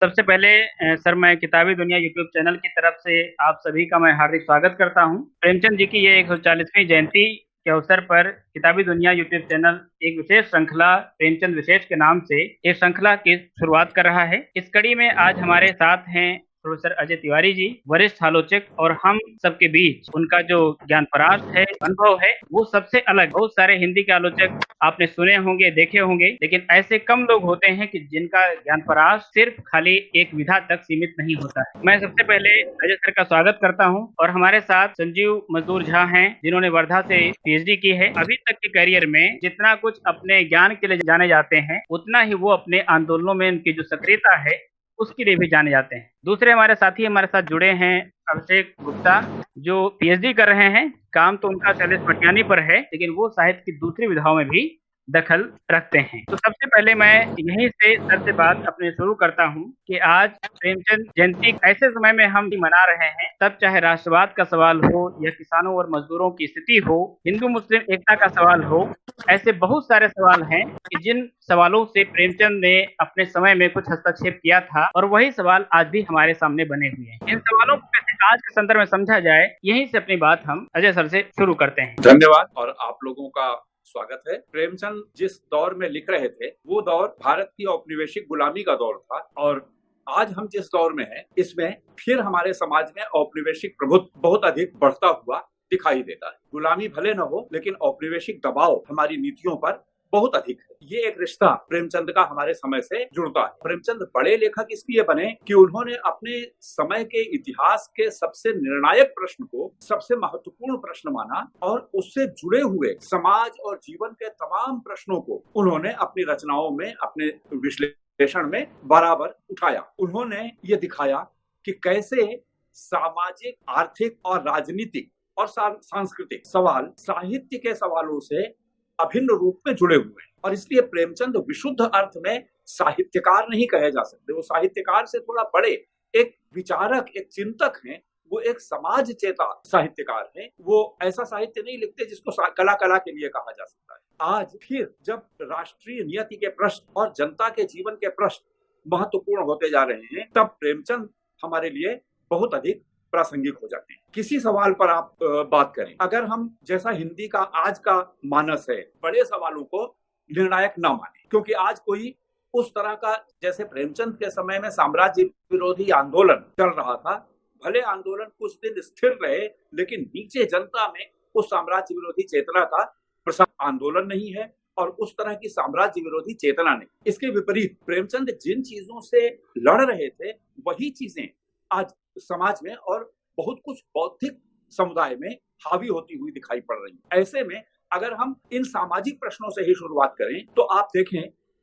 सबसे पहले सर मैं किताबी दुनिया यूट्यूब चैनल की तरफ से आप सभी का मैं हार्दिक स्वागत करता हूं। प्रेमचंद जी की ये 140वीं जयंती के अवसर पर किताबी दुनिया यूट्यूब चैनल एक विशेष श्रृंखला प्रेमचंद विशेष के नाम से एक श्रृंखला की शुरुआत कर रहा है। इस कड़ी में आज हमारे साथ हैं प्रोफेसर अजय तिवारी जी, वरिष्ठ आलोचक, और हम सबके बीच उनका जो ज्ञान परास्त है, अनुभव है, वो सबसे अलग। बहुत सारे हिंदी के आलोचक आपने सुने होंगे, देखे होंगे, लेकिन ऐसे कम लोग होते हैं कि जिनका ज्ञान परास सिर्फ खाली एक विधा तक सीमित नहीं होता है। मैं सबसे पहले अजय सर का स्वागत करता हूं और हमारे साथ संजीव मजदूर झा हैं, जिन्होंने वर्धा से पीएचडी की है। अभी तक के करियर में जितना कुछ अपने ज्ञान के लिए जाने जाते हैं, उतना ही वो अपने आंदोलनों में उनकी जो सक्रियता है उसके लिए भी जाने जाते हैं। दूसरे हमारे साथी हमारे साथ जुड़े हैं अभिषेक गुप्ता, जो पीएचडी कर रहे हैं। काम तो उनका शैलेश पटियानी पर है, लेकिन वो साहित्य की दूसरी विधाओं में भी दखल रखते हैं। तो सबसे पहले मैं यहीं से सर से बात अपने शुरू करता हूं कि आज प्रेमचंद जयंती ऐसे समय में हम मना रहे हैं, तब चाहे राष्ट्रवाद का सवाल हो या किसानों और मजदूरों की स्थिति हो, हिंदू मुस्लिम एकता का सवाल हो, ऐसे बहुत सारे सवाल हैं कि जिन सवालों से प्रेमचंद ने अपने समय में कुछ हस्तक्षेप किया था, और वही सवाल आज भी हमारे सामने बने हुए हैं। इन सवालों को कैसे आज के संदर्भ में समझा जाए, यहीं से अपनी बात हम अजय सर से शुरू करते हैं। धन्यवाद और आप लोगों का स्वागत है। प्रेमचंद जिस दौर में लिख रहे थे वो दौर भारत की औपनिवेशिक गुलामी का दौर था, और आज हम जिस दौर में हैं इसमें फिर हमारे समाज में औपनिवेशिक प्रभुत्व बहुत अधिक बढ़ता हुआ दिखाई देता है। गुलामी भले न हो, लेकिन औपनिवेशिक दबाव हमारी नीतियों पर बहुत अधिक है। ये एक रिश्ता प्रेमचंद का हमारे समय से जुड़ता है। प्रेमचंद बड़े लेखक इसलिए बने कि उन्होंने अपने समय के इतिहास के सबसे निर्णायक प्रश्न को सबसे महत्वपूर्ण प्रश्न माना, और उससे जुड़े हुए समाज और जीवन के तमाम प्रश्नों को उन्होंने अपनी रचनाओं में, अपने विश्लेषण में बराबर उठाया। उन्होंने ये दिखाया कि कैसे सामाजिक, आर्थिक और राजनीतिक और सांस्कृतिक सवाल साहित्य के सवालों से अभिन्न रूप में जुड़े हुए हैं, और इसलिए प्रेमचंद विशुद्ध अर्थ में साहित्यकार नहीं कहे जा सकते। वो साहित्यकार से थोड़ा बड़े एक विचारक, एक चिंतक हैं। वो एक समाज चेता साहित्यकार हैं। वो ऐसा साहित्य नहीं लिखते जिसको कला कला के लिए कहा जा सकता है। आज फिर जब राष्ट्रीय नियति के प्रश्न और जनता के जीवन के प्रश्न महत्वपूर्ण होते जा रहे हैं, तब प्रेमचंद हमारे लिए बहुत अधिक प्रासंगिक हो जाते हैं। किसी सवाल पर आप बात करें, अगर हम जैसा हिंदी का आज का मानस है, बड़े सवालों को निर्णायक न माने, क्योंकि आज कोई उस तरह का, जैसे प्रेमचंद के समय में साम्राज्य विरोधी आंदोलन चल रहा था, भले आंदोलन कुछ दिन स्थिर रहे, लेकिन नीचे जनता में उस साम्राज्य विरोधी चेतना का प्रसार आंदोलन नहीं है, और उस तरह की साम्राज्य विरोधी चेतना नहीं। इसके विपरीत प्रेमचंद जिन चीजों से लड़ रहे थे, वही चीजें आज समाज में और बहुत कुछ बौद्धिक समुदाय में हावी होती हुई दिखाई पड़ रही है। ऐसे में अगर हम इन सामाजिक प्रश्नों से ही शुरुआत करें, तो आप देखें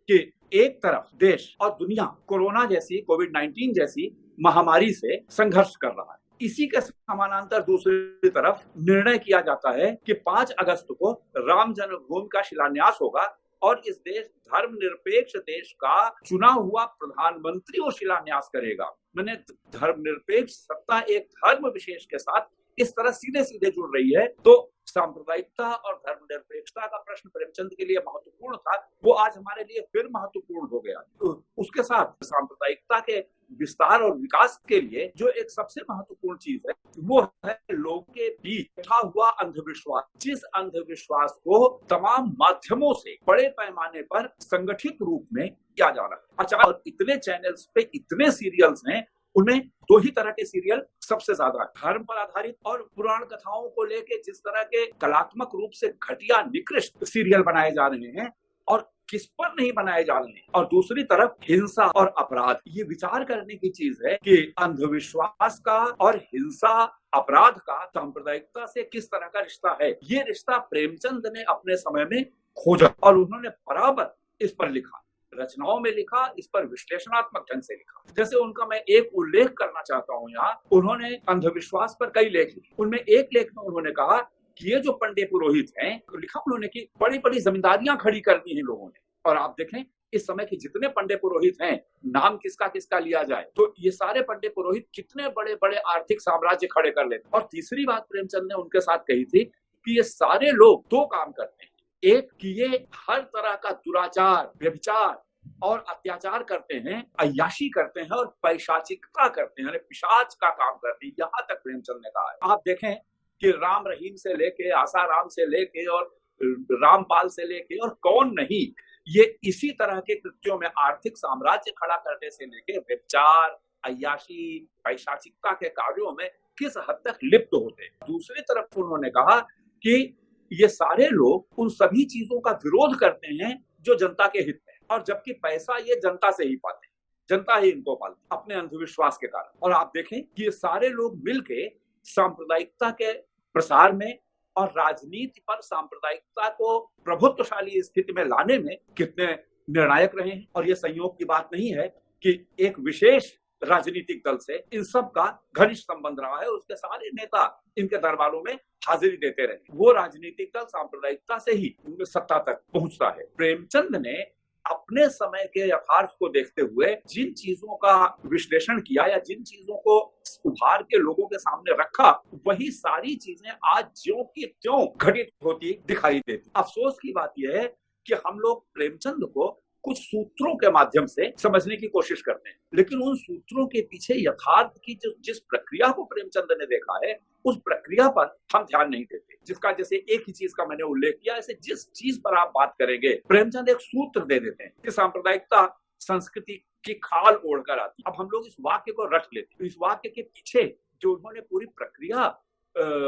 कि एक तरफ देश और दुनिया कोरोना जैसी, कोविड-19 जैसी महामारी से संघर्ष कर रहा है। इसी के समानांतर दूसरी तरफ निर्णय किया जाता है कि 5 अगस्त को राम जन्मभूमि का शिलान्यास होगा, और इस देश धर्मनिरपेक्ष देश का चुना हुआ प्रधानमंत्री वो शिलान्यास करेगा। मैंने धर्मनिरपेक्ष सत्ता एक धर्म विशेष के साथ इस तरह सीधे सीधे जुड़ रही है, तो सांप्रदायिकता और धर्मनिरपेक्षता का प्रश्न प्रेमचंद के लिए महत्वपूर्ण था, वो आज हमारे लिए फिर महत्वपूर्ण हो गया। तो उसके साथ सांप्रदायिकता के विस्तार और विकास के लिए जो एक सबसे महत्वपूर्ण चीज है, वो है लोगों के बीच बैठा हुआ अंधविश्वास, जिस अंधविश्वास को तमाम माध्यमों से बड़े पैमाने पर संगठित रूप में किया जा रहा है। अच्छा, और इतने चैनल्स पे इतने सीरियल्स हैं, उनमें 2 ही तरह के सीरियल सबसे ज्यादा धर्म पर आधारित और पुराण कथाओं को लेके जिस तरह के कलात्मक रूप से घटिया निकृष्ट सीरियल बनाए जा रहे हैं, और किस पर नहीं बनाए जा रहे हैं। और दूसरी तरफ हिंसा और अपराध। ये विचार करने की चीज है कि अंधविश्वास का और हिंसा, अपराध का सांप्रदायिकता से किस तरह का रिश्ता है। ये रिश्ता प्रेमचंद ने अपने समय में खोजा, और उन्होंने बराबर इस पर लिखा, रचनाओं में लिखा, इस पर विश्लेषणात्मक ढंग से लिखा। जैसे उनका मैं एक उल्लेख करना चाहता हूँ यहाँ, उन्होंने अंधविश्वास पर कई लेख लिखे। उनमें एक लेख में उन्होंने कहा कि ये जो पंडे पुरोहित हैं, लिखा उन्होंने कि बड़ी बड़ी जमींदारियां खड़ी कर दी हैं लोगों ने। और आप देखें इस समय के जितने पंडे पुरोहित हैं, नाम किसका किसका लिया जाए, तो ये सारे पंडे पुरोहित कितने बड़े बड़े आर्थिक साम्राज्य खड़े कर लेते। और तीसरी बात प्रेमचंद ने उनके साथ कही थी कि ये सारे लोग 2 काम करते हैं। एक कि ये हर तरह का दुराचार, व्यभिचार, और अत्याचार करते हैं, अय्याशी करते हैं और पैशाचिकता करते हैं, पिशाच का काम करते हैं। यहाँ तक प्रेमचंद ने कहा है। आप देखें कि राम रहीम से लेके, आसाराम से लेके और रामपाल से लेके और कौन नहीं, ये इसी तरह के कृत्यों में, आर्थिक साम्राज्य खड़ा करने से लेके व्यभिचार, अय्याशी, पैशाचिकता के कार्यों में किस हद तक लिप्त होते हैं। दूसरी तरफ उन्होंने कहा कि ये सारे लोग उन सभी चीजों का विरोध करते हैं जो जनता के हित में, और जबकि पैसा ये जनता से ही पाते हैं, जनता ही इनको पालती अपने अंधविश्वास के कारण। और आप देखें कि ये सारे लोग मिलके सांप्रदायिकता के प्रसार में और राजनीति पर सांप्रदायिकता को प्रभुत्वशाली स्थिति में लाने में कितने निर्णायक रहे हैं। और ये संयोग की बात नहीं है कि एक विशेष राजनीतिक दल से इन सब का घनिष्ठ संबंध रहा है, उसके सारे नेता इनके दरबारों में हाजिरी देते रहे। वो राजनीतिक दल सांप्रदायिकता से ही सत्ता तक पहुंचता है। प्रेमचंद ने अपने समय के यथार्थ को देखते हुए जिन चीजों का विश्लेषण किया या जिन चीजों को उभार के लोगों के सामने रखा, वही सारी चीजें आज ज्यों की त्यों घटित होती दिखाई देती। अफसोस की बात यह है कि हम लोग प्रेमचंद को कुछ सूत्रों के माध्यम से समझने की कोशिश करते हैं, लेकिन उन सूत्रों के पीछे यथार्थ की जिस प्रक्रिया को प्रेमचंद ने देखा है, उस प्रक्रिया पर हम ध्यान नहीं देते। जिसका जैसे एक ही चीज का मैंने उल्लेख किया, ऐसे जिस चीज पर आप बात करेंगे प्रेमचंद एक सूत्र दे देते हैं कि सांप्रदायिकता संस्कृति की खाल ओढ़कर आती। अब हम लोग इस वाक्य को रट लेते, इस वाक्य के पीछे जो उन्होंने पूरी प्रक्रिया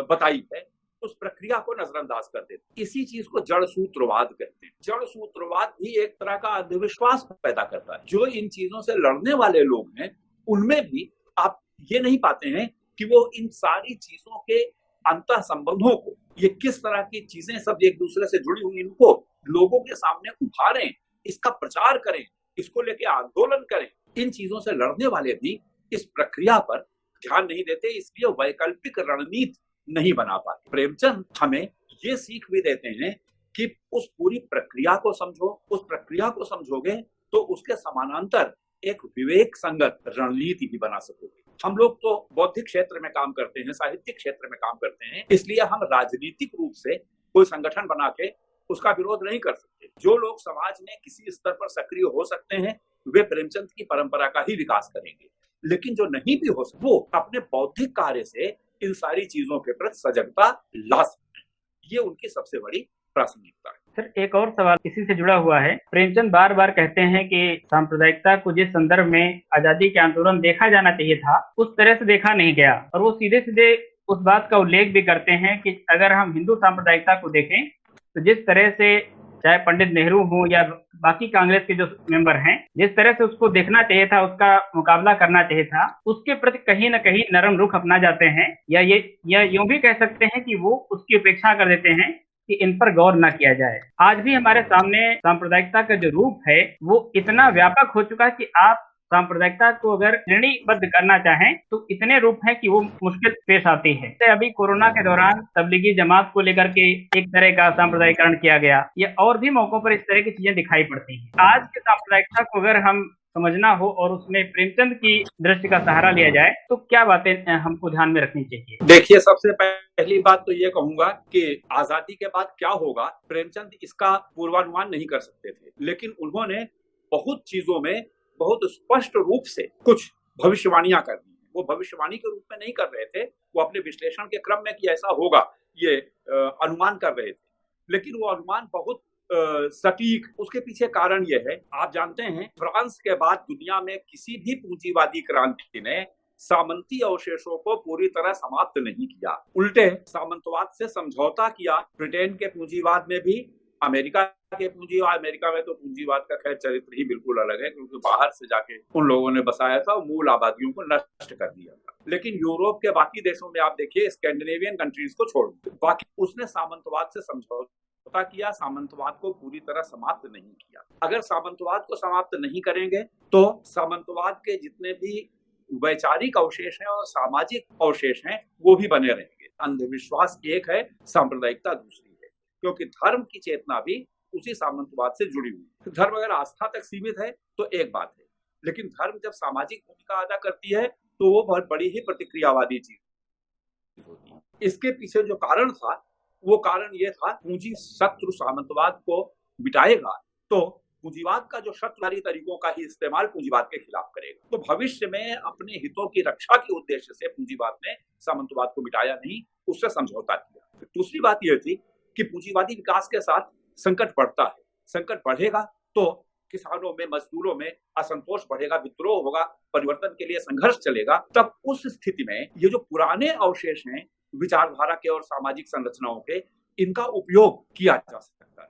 बताई है, उस प्रक्रिया को नजरअंदाज कर देते। इसी चीज को जड़ सूत्रवाद कहते हैं। जड़ सूत्रवाद भी एक तरह का अंधविश्वास पैदा करता है। जो इन चीजों से लड़ने वाले लोग हैं, उनमें भी आप ये नहीं पाते हैं कि वो इन सारी चीजों के अंतः संबंधों को, ये किस तरह की चीजें सब एक दूसरे से जुड़ी हुई, इनको लोगों के सामने उभारें, इसका प्रचार करें, इसको लेके आंदोलन करें। इन चीजों से लड़ने वाले भी इस प्रक्रिया पर ध्यान नहीं देते, इसलिए वैकल्पिक रणनीति नहीं बना पाते। प्रेमचंद हमें ये सीख भी देते हैं कि उस पूरी प्रक्रिया को समझो, उस प्रक्रिया को समझोगे तो उसके समानांतर एक विवेक संगत रणनीति भी बना सकोगे। हम लोग तो बौद्धिक क्षेत्र में काम करते हैं, साहित्यिक क्षेत्र में काम करते हैं, इसलिए हम राजनीतिक रूप से कोई संगठन बना के उसका विरोध नहीं कर सकते। जो लोग समाज में किसी स्तर पर सक्रिय हो सकते हैं, वे प्रेमचंद की परंपरा का ही विकास करेंगे। लेकिन जो नहीं भी हो सकते, वो अपने बौद्धिक कार्य से इन सारी चीजों के प्रति सजगता ला सकते हैं। ये उनकी सबसे बड़ी प्रासंगिकता है। सर, एक और सवाल इसी से जुड़ा हुआ है। प्रेमचंद बार बार कहते हैं कि सांप्रदायिकता को जिस संदर्भ में आजादी के आंदोलन देखा जाना चाहिए था, उस तरह से देखा नहीं गया। और वो सीधे सीधे उस बात का उल्लेख भी करते हैं कि अगर हम हिंदू सांप्रदायिकता को देखें तो जिस तरह से चाहे पंडित नेहरू हो या बाकी कांग्रेस के जो मेंबर हैं, जिस तरह से उसको देखना चाहिए था, उसका मुकाबला करना चाहिए था, उसके प्रति कहीं न कहीं नरम रुख अपना जाते हैं, या यूं भी कह सकते हैं कि वो उसकी उपेक्षा कर देते हैं कि इन पर गौर न किया जाए। आज भी हमारे सामने सांप्रदायिकता का जो रूप है वो इतना व्यापक हो चुका है कि आप सांप्रदायिकता को अगर श्रेणीबद्ध करना चाहें तो इतने रूप हैं कि वो मुश्किल पेश आती है। जैसे अभी कोरोना के दौरान तबलीगी जमात को लेकर के एक तरह का सांप्रदायिकरण किया गया, या और भी मौकों पर इस तरह की चीजें दिखाई पड़ती हैं। आज के सांप्रदायिकता को अगर हम समझना हो और उसमें प्रेमचंद की दृष्टि का सहारा लिया जाए तो क्या बातें हमको ध्यान में रखनी चाहिए? देखिए, सबसे पहली बात तो ये कहूंगा कि आजादी के बाद क्या होगा, प्रेमचंद इसका पूर्वानुमान नहीं कर सकते थे, लेकिन उन्होंने बहुत चीजों में बहुत स्पष्ट रूप से कुछ भविष्यवाणियां कर दी। वो भविष्यवाणी के रूप में नहीं कर रहे थे, वो अपने विश्लेषण के क्रम में कि ऐसा होगा ये अनुमान कर रहे थे, लेकिन वो अनुमान बहुत सटीक। उसके पीछे कारण यह है, आप जानते हैं फ्रांस के बाद दुनिया में किसी भी पूंजीवादी क्रांति ने सामंती अवशेषों को पूरी तरह समाप्त नहीं किया, उल्टे सामंतवाद से समझौता किया। ब्रिटेन के पूंजीवाद में भी, अमेरिका में तो पूंजीवाद का खैर चरित्र ही बिल्कुल अलग है, क्योंकि बाहर से जाके उन लोगों ने बसाया था और मूल आबादियों को नष्ट कर दिया था। लेकिन यूरोप के बाकी देशों में आप देखिए, स्कैंडिनेवियन कंट्रीज को छोड़ बाकी उसने सामंतवाद से समझौता किया, सामंतवाद को पूरी तरह समाप्त नहीं किया। अगर सामंतवाद को समाप्त नहीं करेंगे तो सामंतवाद के जितने भी वैचारिक अवशेष हैं और सामाजिक अवशेष हैं वो भी बने रहेंगे। अंधविश्वास एक है, सांप्रदायिकता दूसरी है, क्योंकि धर्म की चेतना भी उसी सामंतवाद से जुड़ी हुई है। धर्म अगर आस्था तक सीमित है तो एक बात है, लेकिन धर्म जब सामाजिक भूमिका अदा करती है तो वो बहुत बड़ी ही प्रतिक्रियावादी चीज होती है। इसके पीछे जो कारण था, वो कारण ये था, पूंजी शत्रु सामंतवाद को मिटाएगा तो पूंजीवाद का जो शर्तवारी तरीकों का ही इस्तेमाल पूंजीवाद के खिलाफ करेगा। तो भविष्य में अपने हितों की रक्षा के उद्देश्य से पूंजीवाद ने सामंतवाद को मिटाया नहीं, उससे समझौता किया। दूसरी बात यह थी कि पूंजीवादी विकास के साथ संकट बढ़ता है, संकट बढ़ेगा तो किसानों में, मजदूरों में असंतोष बढ़ेगा, विद्रोह होगा, परिवर्तन के लिए संघर्ष चलेगा। तब उस स्थिति में ये जो पुराने अवशेष हैं विचारधारा के और सामाजिक संरचनाओं के, इनका उपयोग किया जा सकता है।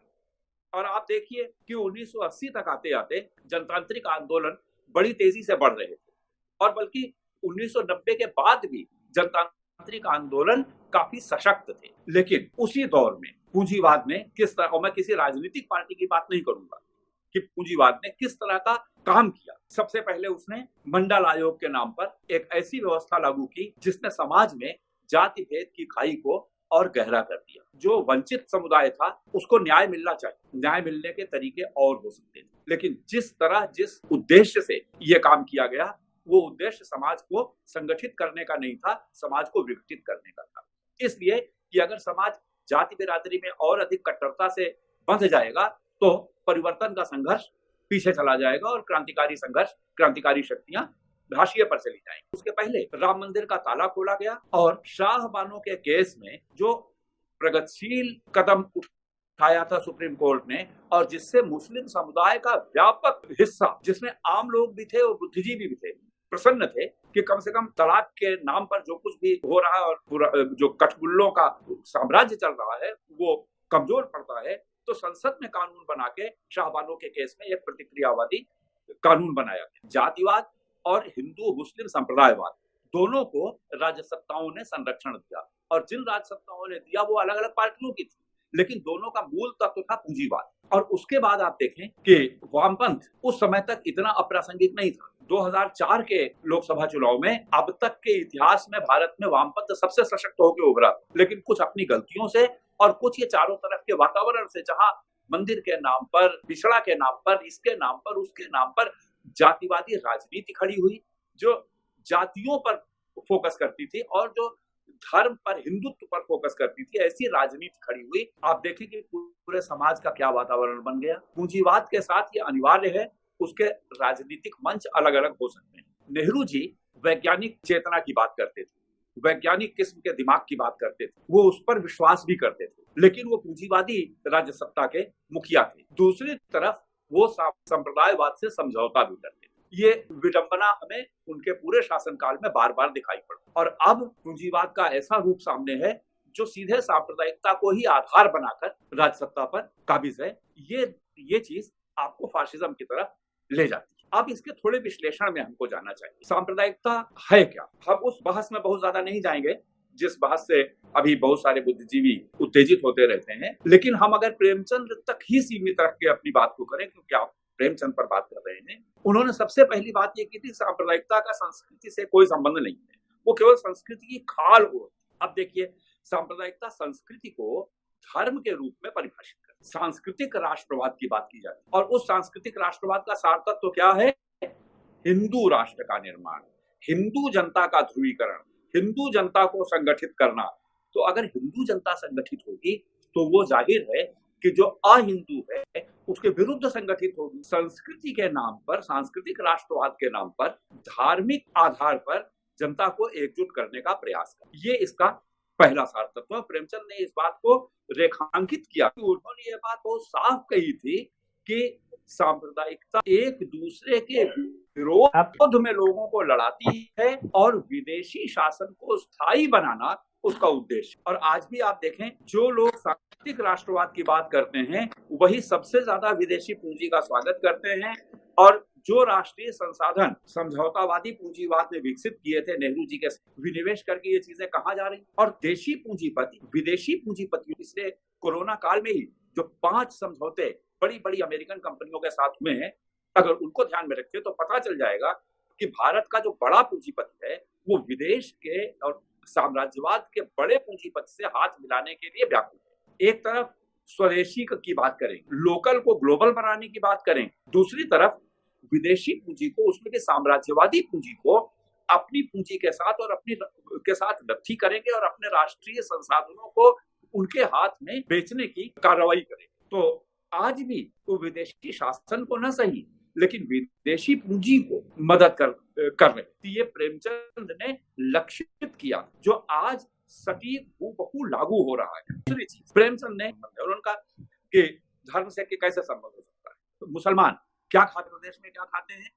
और आप देखिए कि 1980 तक आते आते जनतांत्रिक आंदोलन बड़ी तेजी से बढ़ रहे थे, और बल्कि 1990 के बाद भी जनतांत्रिक आंदोलन काफी सशक्त थे। लेकिन उसी दौर में पूंजीवाद ने किस तरह, और मैं किसी राजनीतिक पार्टी की बात नहीं करूंगा, कि पूंजीवाद ने किस तरह का काम किया। सबसे पहले उसने मंडल आयोग के नाम पर एक ऐसी व्यवस्था लागू की जिसने समाज में जाति भेद की खाई को और गहरा कर दिया। जो वंचित समुदाय था उसको न्याय मिलना चाहिए, न्याय मिलने के तरीके और हो सकते थे, लेकिन जिस तरह, जिस उद्देश्य से ये काम किया गया, वो उद्देश्य समाज को संगठित करने का नहीं था, समाज को विघटित करने का था। इसलिए कि अगर समाज जाति बिरादरी में और अधिक कट्टरता से बंध जाएगा तो परिवर्तन का संघर्ष पीछे चला जाएगा और क्रांतिकारी संघर्ष, क्रांतिकारी शक्तियां हाशिए पर चली जाएंगी। उसके पहले राम मंदिर का ताला खोला गया और शाहबानो के केस में जो प्रगतिशील कदम उठाया था सुप्रीम कोर्ट ने, और जिससे मुस्लिम समुदाय का व्यापक हिस्सा, जिसमें आम लोग भी थे और बुद्धिजीवी भी थे, प्रसन्न थे कि कम से कम तलाक के नाम पर जो कुछ भी हो रहा है और पूरा जो कठबुल्लों का साम्राज्य चल रहा है वो कमजोर पड़ता है, तो संसद में कानून बना के शाहबानो के केस में एक प्रतिक्रियावादी कानून बनाया गया। जातिवाद और हिंदू मुस्लिम संप्रदायवाद दोनों को राज्य सत्ताओं ने संरक्षण दिया, और जिन राज्य सत्ताओं ने दिया वो अलग अलग पार्टियों की थी, लेकिन दोनों का मूल तत्व था पूंजीवाद। और उसके बाद आप देखें कि वामपंथ उस समय तक इतना अप्रासंगिक नहीं था। 2004 के लोकसभा चुनाव में अब तक के इतिहास में भारत में वामपंथ सबसे सशक्त होकर उभरा, लेकिन कुछ अपनी गलतियों से और कुछ ये चारों तरफ के वातावरण से, जहां मंदिर के नाम पर, पिछड़ा के नाम पर, इसके नाम पर, उसके नाम पर जातिवादी राजनीति खड़ी हुई, जो जातियों पर फोकस करती थी और जो धर्म पर, हिंदुत्व पर फोकस करती थी, ऐसी राजनीति खड़ी हुई। आप देखें कि पूरे समाज का क्या वातावरण बन गया। पूंजीवाद के साथ ये अनिवार्य है, उसके राजनीतिक मंच अलग अलग हो सकते हैं। नेहरू जी वैज्ञानिक चेतना की बात करते थे, वैज्ञानिक किस्म के दिमाग की बात करते थे, वो उस पर विश्वास भी करते थे, लेकिन वो पूंजीवादी राज्य सत्ता के मुखिया थे। दूसरी तरफ वो संप्रदायवाद से समझौता भी करते थे। ये विडंबना हमें उनके पूरे शासनकाल में बार बार दिखाई पड़ी, और अब पूंजीवाद का ऐसा रूप सामने है जो सीधे सांप्रदायिकता को ही आधार बनाकर राज्य सत्ता पर काबिज है। ये चीज आपको फाशिज्म की तरफ ले जाती है। अब इसके थोड़े विश्लेषण में हमको जाना चाहिए। सांप्रदायिकता है क्या? हम उस बहस में बहुत ज्यादा नहीं जाएंगे जिस बहस से अभी बहुत सारे बुद्धिजीवी उत्तेजित होते रहते हैं, लेकिन हम अगर प्रेमचंद तक ही सीमित रख के अपनी बात को करें, क्योंकि आप प्रेमचंद पर बात कर रहे हैं, उन्होंने सबसे पहली बात ये की थी, सांप्रदायिकता का संस्कृति से कोई संबंध नहीं है, वो केवल संस्कृति की खाल हो। अब देखिए, सांप्रदायिकता संस्कृति को धर्म के रूप में परिभाषित कर, सांस्कृतिक राष्ट्रवाद की बात की जाती है, और उस सांस्कृतिक राष्ट्रवाद का सार तत्व क्या है? हिंदू राष्ट्र का निर्माण, हिंदू जनता का ध्रुवीकरण, हिंदू जनता को संगठित करना। तो अगर हिंदू जनता संगठित होगी तो वो जाहिर है कि जो अहिंदू है उसके विरुद्ध संगठित होगी। संस्कृति के नाम पर, सांस्कृतिक राष्ट्रवाद के नाम पर, धार्मिक आधार पर जनता को एकजुट करने का प्रयास कर, ये इसका पहला सार तत्व। प्रेमचंद ने इस बात को रेखांकित किया। उन्होंने ये बात बहुत साफ कही थी कि सांप्रदायिकता एक दूसरे के विरोध में लोगों को लड़ाती है और विदेशी शासन को स्थायी बनाना उसका उद्देश्य। और आज भी आप देखें, जो लोग सांस्कृतिक राष्ट्रवाद की बात करते हैं वही सबसे ज्यादा विदेशी पूंजी का स्वागत करते हैं, और जो राष्ट्रीय संसाधन समझौतावादी पूंजीवाद ने विकसित किए थे नेहरू जी के विनिवेश करके, ये चीजें कहाँ जा रही, और देशी पूंजीपति विदेशी पूंजीपतियों, इसलिए कोरोना काल में ही जो 5 समझौते बड़ी बड़ी अमेरिकन कंपनियों के साथ में है, अगर उनको ध्यान में रखें तो पता चल जाएगा कि भारत का जो बड़ा पूंजीपति है वो विदेश के और साम्राज्यवाद के बड़े पूंजीपति से हाथ मिलाने के लिए व्याकुल है। एक तरफ स्वदेशी की बात करें, लोकल को ग्लोबल बनाने की बात करें, दूसरी तरफ विदेशी पूंजी को, उसमें भी साम्राज्यवादी पूंजी को अपनी पूंजी के साथ और अपनी के साथ नत्थी करेंगे और अपने राष्ट्रीय संसाधनों को उनके हाथ में बेचने की कार्रवाई करेंगे। तो आज भी वो विदेशी शासन को न सही लेकिन विदेशी पूंजी को मदद कर रहे। ये प्रेमचंद ने लक्षित किया जो आज सटीक हूबहू लागू हो रहा है। दूसरी चीज प्रेमचंद ने उनका कि धर्म से कैसे संबंध हो सकता है। तो मुसलमान क्या खाते, प्रदेश में क्या खाते हैं,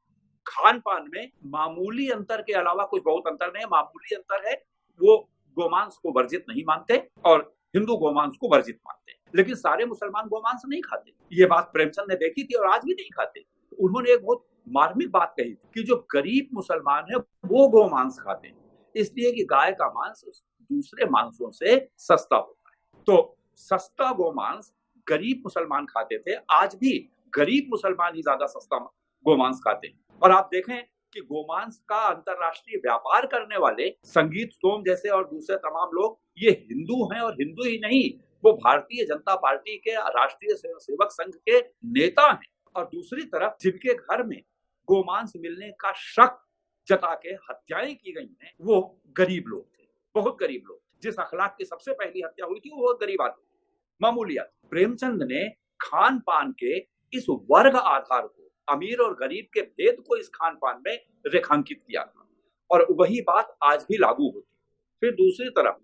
खान पान में मामूली अंतर के अलावा कुछ बहुत अंतर नहीं है। मामूली अंतर है, वो गोमांस को वर्जित नहीं मानते और हिंदू गोमांस को वर्जित मानते, लेकिन सारे मुसलमान गोमांस नहीं खाते। ये बात प्रेमचंद ने देखी थी और आज भी नहीं खाते। उन्होंने एक बहुत मार्मिक बात कही कि जो गरीब मुसलमान है वो गोमांस खाते हैं, इसलिए कि गाय का मांस दूसरे मांसों से सस्ता होता है। तो सस्ता गोमांस गरीब मुसलमान खाते थे, आज भी गरीब मुसलमान ही ज्यादा सस्ता गोमांस खाते हैं। और आप देखें कि गोमांस का अंतरराष्ट्रीय व्यापार करने वाले संगीत सोम जैसे और दूसरे तमाम लोग ये हिंदू हैं, और हिंदू ही नहीं, वो भारतीय जनता पार्टी के राष्ट्रीय सेवक संघ के नेता हैं। और दूसरी तरफ जिनके घर में गोमांस मिलने का शक जता के हत्याएं की गई हैं, वो गरीब लोग थे, बहुत गरीब लोग। जिस अखलाक की सबसे पहली हत्या हुई थी वो बहुत गरीब आदमी, मामूली आदमी। प्रेमचंद ने खान पान के इस वर्ग आधार को, अमीर और गरीब के भेद को इस खान पान में रेखांकित किया था, और वही बात आज भी लागू होती। फिर दूसरी तरफ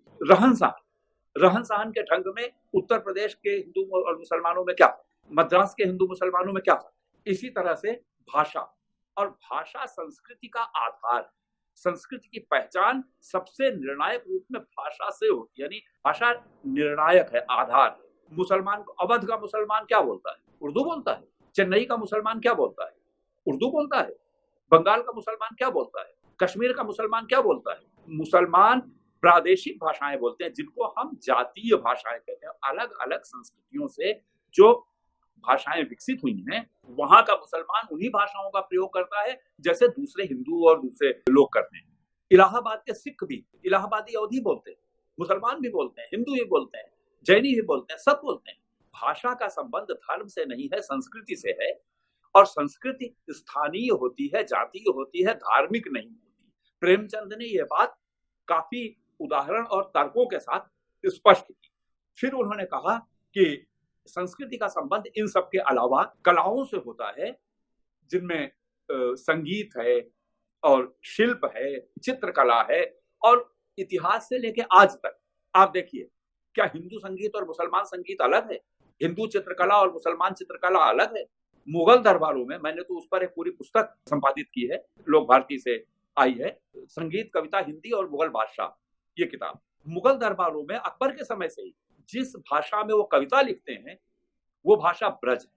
रहन सहन के ढंग में उत्तर प्रदेश के हिंदू और मुसलमानों में क्या फर्क, मद्रास के हिंदू मुसलमानों में क्या फर्क। इसी तरह से भाषा, और भाषा संस्कृति का आधार, संस्कृति की पहचान सबसे निर्णायक रूप में भाषा से होती है, यानी भाषा निर्णायक है, आधार है। मुसलमान को, अवध का मुसलमान क्या बोलता है, उर्दू बोलता है। चेन्नई का मुसलमान क्या बोलता है, उर्दू बोलता है। बंगाल का मुसलमान क्या बोलता है, कश्मीर का मुसलमान क्या बोलता है। मुसलमान प्रादेशिक भाषाएं बोलते हैं, जिनको हम जातीय भाषाएं कहते हैं। अलग अलग संस्कृतियों से जो भाषाएं विकसित हुई हैं, वहां का मुसलमान उन्हीं भाषाओं का प्रयोग करता है जैसे दूसरे हिंदू और दूसरे लोग करते हैं। इलाहाबाद के सिख भी इलाहाबादी अवधी बोलते हैं, मुसलमान भी बोलते हैं, हिंदू भी बोलते हैं, जैनी भी बोलते हैं, सब बोलते हैं। भाषा का संबंध धर्म से नहीं है, संस्कृति से है, और संस्कृति स्थानीय होती है, जातीय होती है, धार्मिक नहीं होती। प्रेमचंद ने यह बात काफी उदाहरण और तर्कों के साथ स्पष्ट की। फिर उन्होंने कहा कि संस्कृति का संबंध इन सब के अलावा कलाओं से होता है, जिनमें संगीत है और शिल्प है, चित्रकला है, और इतिहास से लेके आज तक आप देखिए, क्या हिंदू संगीत और मुसलमान संगीत अलग है? हिंदू चित्रकला और मुसलमान चित्रकला अलग है? मुगल दरबारों में, मैंने तो उस पर एक पूरी पुस्तक संपादित की है, लोक भारती से आई है, संगीत कविता हिंदी और मुगल बादशाह, ये किताब। मुगल दरबारों में अकबर के समय से ही जिस भाषा में वो कविता लिखते हैं, वो भाषा ब्रज है,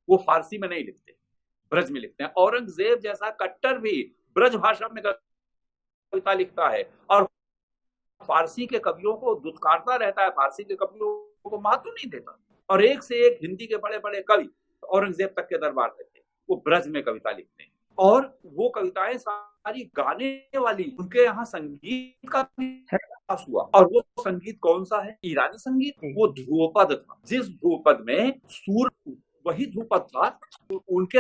वो फारसी में नहीं लिखते, ब्रज में लिखते हैं। औरंगजेब जैसा कट्टर भी ब्रज भाषा में कविता लिखता है, और फारसी के कवियों को दुत्कारता रहता है, फारसी के कवियों को महत्व नहीं देता। और एक से एक हिंदी के बड़े बड़े कवि औरंगजेब तक के दरबार में थे, वो ब्रज में कविता लिखते हैं, और वो कविताएं सारी गाने वाली। उनके यहाँ संगीत का विकास हुआ, और वो संगीत कौन सा है? ईरानी संगीत। वो ध्रुपद था, जिस ध्रुपद में सुर, वही ध्रुपद था। उनके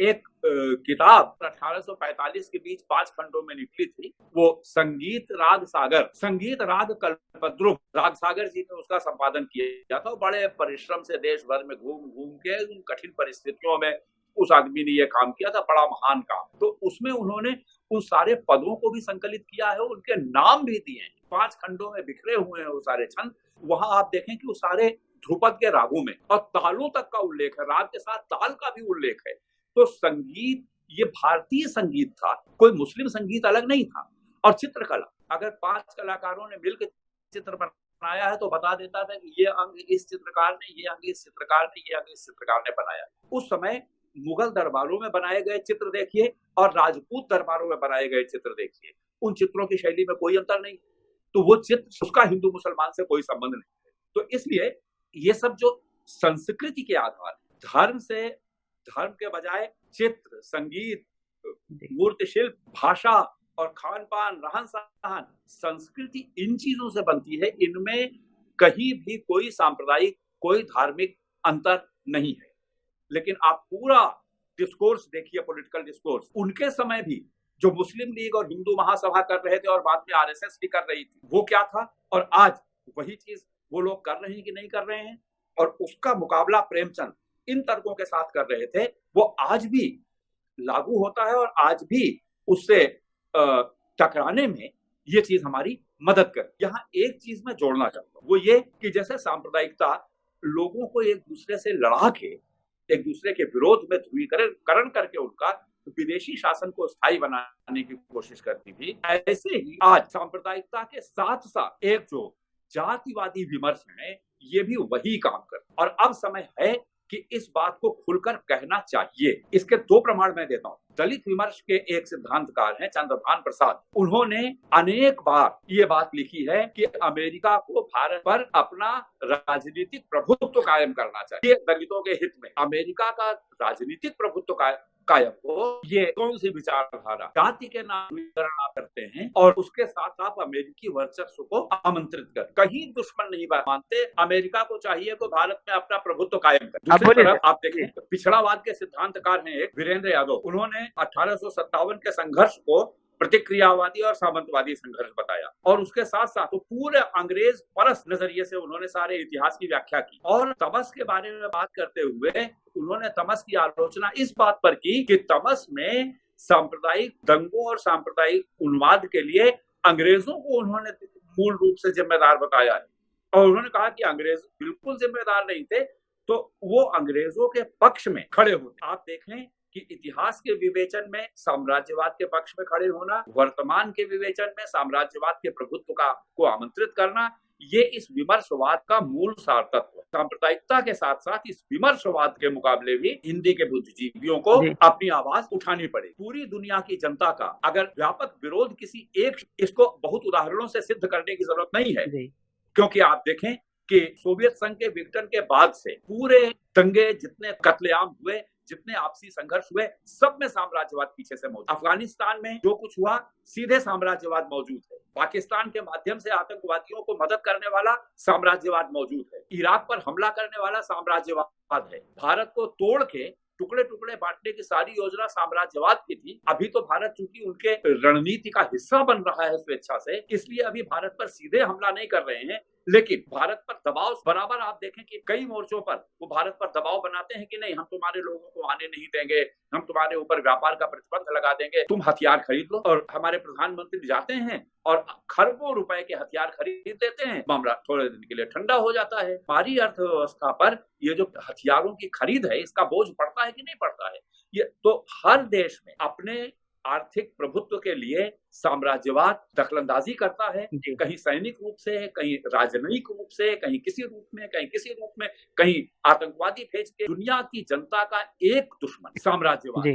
एक किताब 1845 के बीच 5 खंडों में निकली थी, वो संगीत राग सागर, संगीत राग कल्पद्रुम, राग सागर जी ने उसका संपादन किया था। बड़े परिश्रम से देश भर में घूम घूम के उन कठिन परिस्थितियों में उस आदमी ने यह काम किया था, बड़ा महान काम। तो उसमें उन्होंने उन सारे पदों को भी संकलित किया है, उनके नाम भी दिए हैं, 5 खंडों में बिखरे हुए हैं वो सारे छंद। वहां आप देखें कि वो सारे ध्रुपद के रागों में और तालों तक का उल्लेख है, राग के साथ ताल का भी उल्लेख है। तो संगीत ये भारतीय संगीत था, कोई मुस्लिम संगीत अलग नहीं था। और चित्रकला, अगर 5 कलाकारों ने मिलकर चित्र बनाया है तो बता देता था कि ये अंग इस चित्रकार ने, ये अंग इस चित्रकार ने, ये अंग इस चित्रकार ने बनाया। उस समय मुगल दरबारों में बनाए गए चित्र देखिए और राजपूत दरबारों में बनाए गए चित्र देखिए, उन चित्रों की शैली में कोई अंतर नहीं। तो वो चित्र, उसका हिंदू मुसलमान से कोई संबंध नहीं है। तो इसलिए ये सब जो संस्कृति के आधार, धर्म से, धर्म के बजाय चित्र, संगीत, मूर्ति शिल्प, भाषा और खान पान, रहन सहन, संस्कृति इन चीजों से बनती है। इनमें कहीं भी कोई सांप्रदायिक, कोई धार्मिक अंतर नहीं है। लेकिन आप पूरा डिस्कोर्स देखिए, पॉलिटिकल डिस्कोर्स, उनके समय भी जो मुस्लिम लीग और हिंदू महासभा कर रहे थे और बाद में आरएसएस भी कर रही थी, वो क्या था, और आज वही चीज वो लोग कर रहे हैं कि नहीं कर रहे हैं। और उसका मुकाबला प्रेमचंद इन तर्कों के साथ कर रहे थे, वो आज भी लागू होता है और आज भी उससे टकराने में ये चीज हमारी मदद कर। यहाँ एक चीज मैं जोड़ना चाहता हूँ, वो ये कि जैसे सांप्रदायिकता लोगों को एक दूसरे से लड़ा के, एक दूसरे के विरोध में ध्रुवीकरण करके उनका विदेशी शासन को स्थायी बनाने की कोशिश करती थी, ऐसे ही आज सांप्रदायिकता के साथ साथ एक जो जातिवादी विमर्श है, ये भी वही काम करता। और अब समय है कि इस बात को खुलकर कहना चाहिए। इसके दो प्रमाण मैं देता हूँ। दलित विमर्श के एक सिद्धांतकार हैं चंद्रभान प्रसाद, उन्होंने अनेक बार ये बात लिखी है कि अमेरिका को भारत पर अपना राजनीतिक प्रभुत्व कायम करना चाहिए। दलितों के हित में अमेरिका का राजनीतिक प्रभुत्व कायम हो, ये कौन सी विचारधारा जाति के नाम आप करते हैं और उसके साथ आप अमेरिकी वर्चस्व को आमंत्रित कर, कहीं दुश्मन नहीं मानते। अमेरिका को चाहिए कि भारत में अपना प्रभुत्व कायम करे। दूसरी तरफ आप देखें, पिछड़ावाद के सिद्धांतकार हैं एक वीरेंद्र यादव, उन्होंने 1857 के संघर्ष को प्रतिक्रियावादी और सामंतवादी संघर्ष बताया और उसके साथ साथ तो पूरे अंग्रेज परस नजरिए से उन्होंने सारे इतिहास की व्याख्या की। और तमस के बारे में बात करते हुए उन्होंने तमस की आलोचना इस बात पर की कि तमस में सांप्रदायिक दंगों और सांप्रदायिक उन्माद के लिए अंग्रेजों को उन्होंने मूल रूप से जिम्मेदार बताया है। और उन्होंने कहा कि अंग्रेज बिल्कुल जिम्मेदार नहीं थे, तो वो अंग्रेजों के पक्ष में खड़े होते। आप देखें कि इतिहास के विवेचन में साम्राज्यवाद के पक्ष में खड़े होना, वर्तमान के विवेचन में साम्राज्यवाद के प्रभुत्व को आमंत्रित करना, ये इस विमर्शवाद का मूल सार तत्व है। सांप्रदायिकता के साथ साथ इस विमर्शवाद के मुकाबले भी हिंदी के बुद्धिजीवियों को अपनी आवाज उठानी पड़े। पूरी दुनिया की जनता का अगर व्यापक विरोध किसी एक, इसको बहुत उदाहरणों से सिद्ध करने की जरूरत नहीं है, क्योंकि आप देखें कि सोवियत संघ के विघटन के बाद से पूरे दंगे, जितने कत्लेआम हुए, जितने आपसी संघर्ष हुए, सब में साम्राज्यवाद पीछे से मौजूद। अफगानिस्तान में जो कुछ हुआ, सीधे साम्राज्यवाद मौजूद है। पाकिस्तान के माध्यम से आतंकवादियों को मदद करने वाला साम्राज्यवाद मौजूद है। इराक पर हमला करने वाला साम्राज्यवाद है। भारत को तोड़ के टुकड़े टुकड़े बांटने की सारी योजना साम्राज्यवाद की थी। अभी तो भारत चूंकि उनके रणनीति का हिस्सा बन रहा है स्वेच्छा से, इसलिए अभी भारत पर सीधे हमला नहीं कर रहे हैं, लेकिन भारत पर दबाव बराबर आप देखें कि कई मोर्चों पर वो भारत पर दबाव बनाते हैं कि नहीं, हम तुम्हारे लोगों को आने नहीं देंगे, हम तुम्हारे ऊपर व्यापार का प्रतिबंध लगा देंगे, तुम हथियार खरीद लो। और हमारे प्रधानमंत्री जाते हैं और खरबों रुपए के हथियार खरीद देते हैं, मामला थोड़े दिन के लिए ठंडा हो जाता है। हमारी अर्थव्यवस्था पर ये जो हथियारों की खरीद है, इसका बोझ पड़ता है कि नहीं पड़ता है? ये तो हर देश में अपने आर्थिक प्रभुत्व के लिए साम्राज्यवाद दखलंदाजी करता है, कहीं सैनिक रूप से, कहीं राजनयिक रूप से, कहीं किसी रूप में, कहीं किसी रूप में, कहीं आतंकवादी भेज के। दुनिया की जनता का एक दुश्मन साम्राज्यवाद।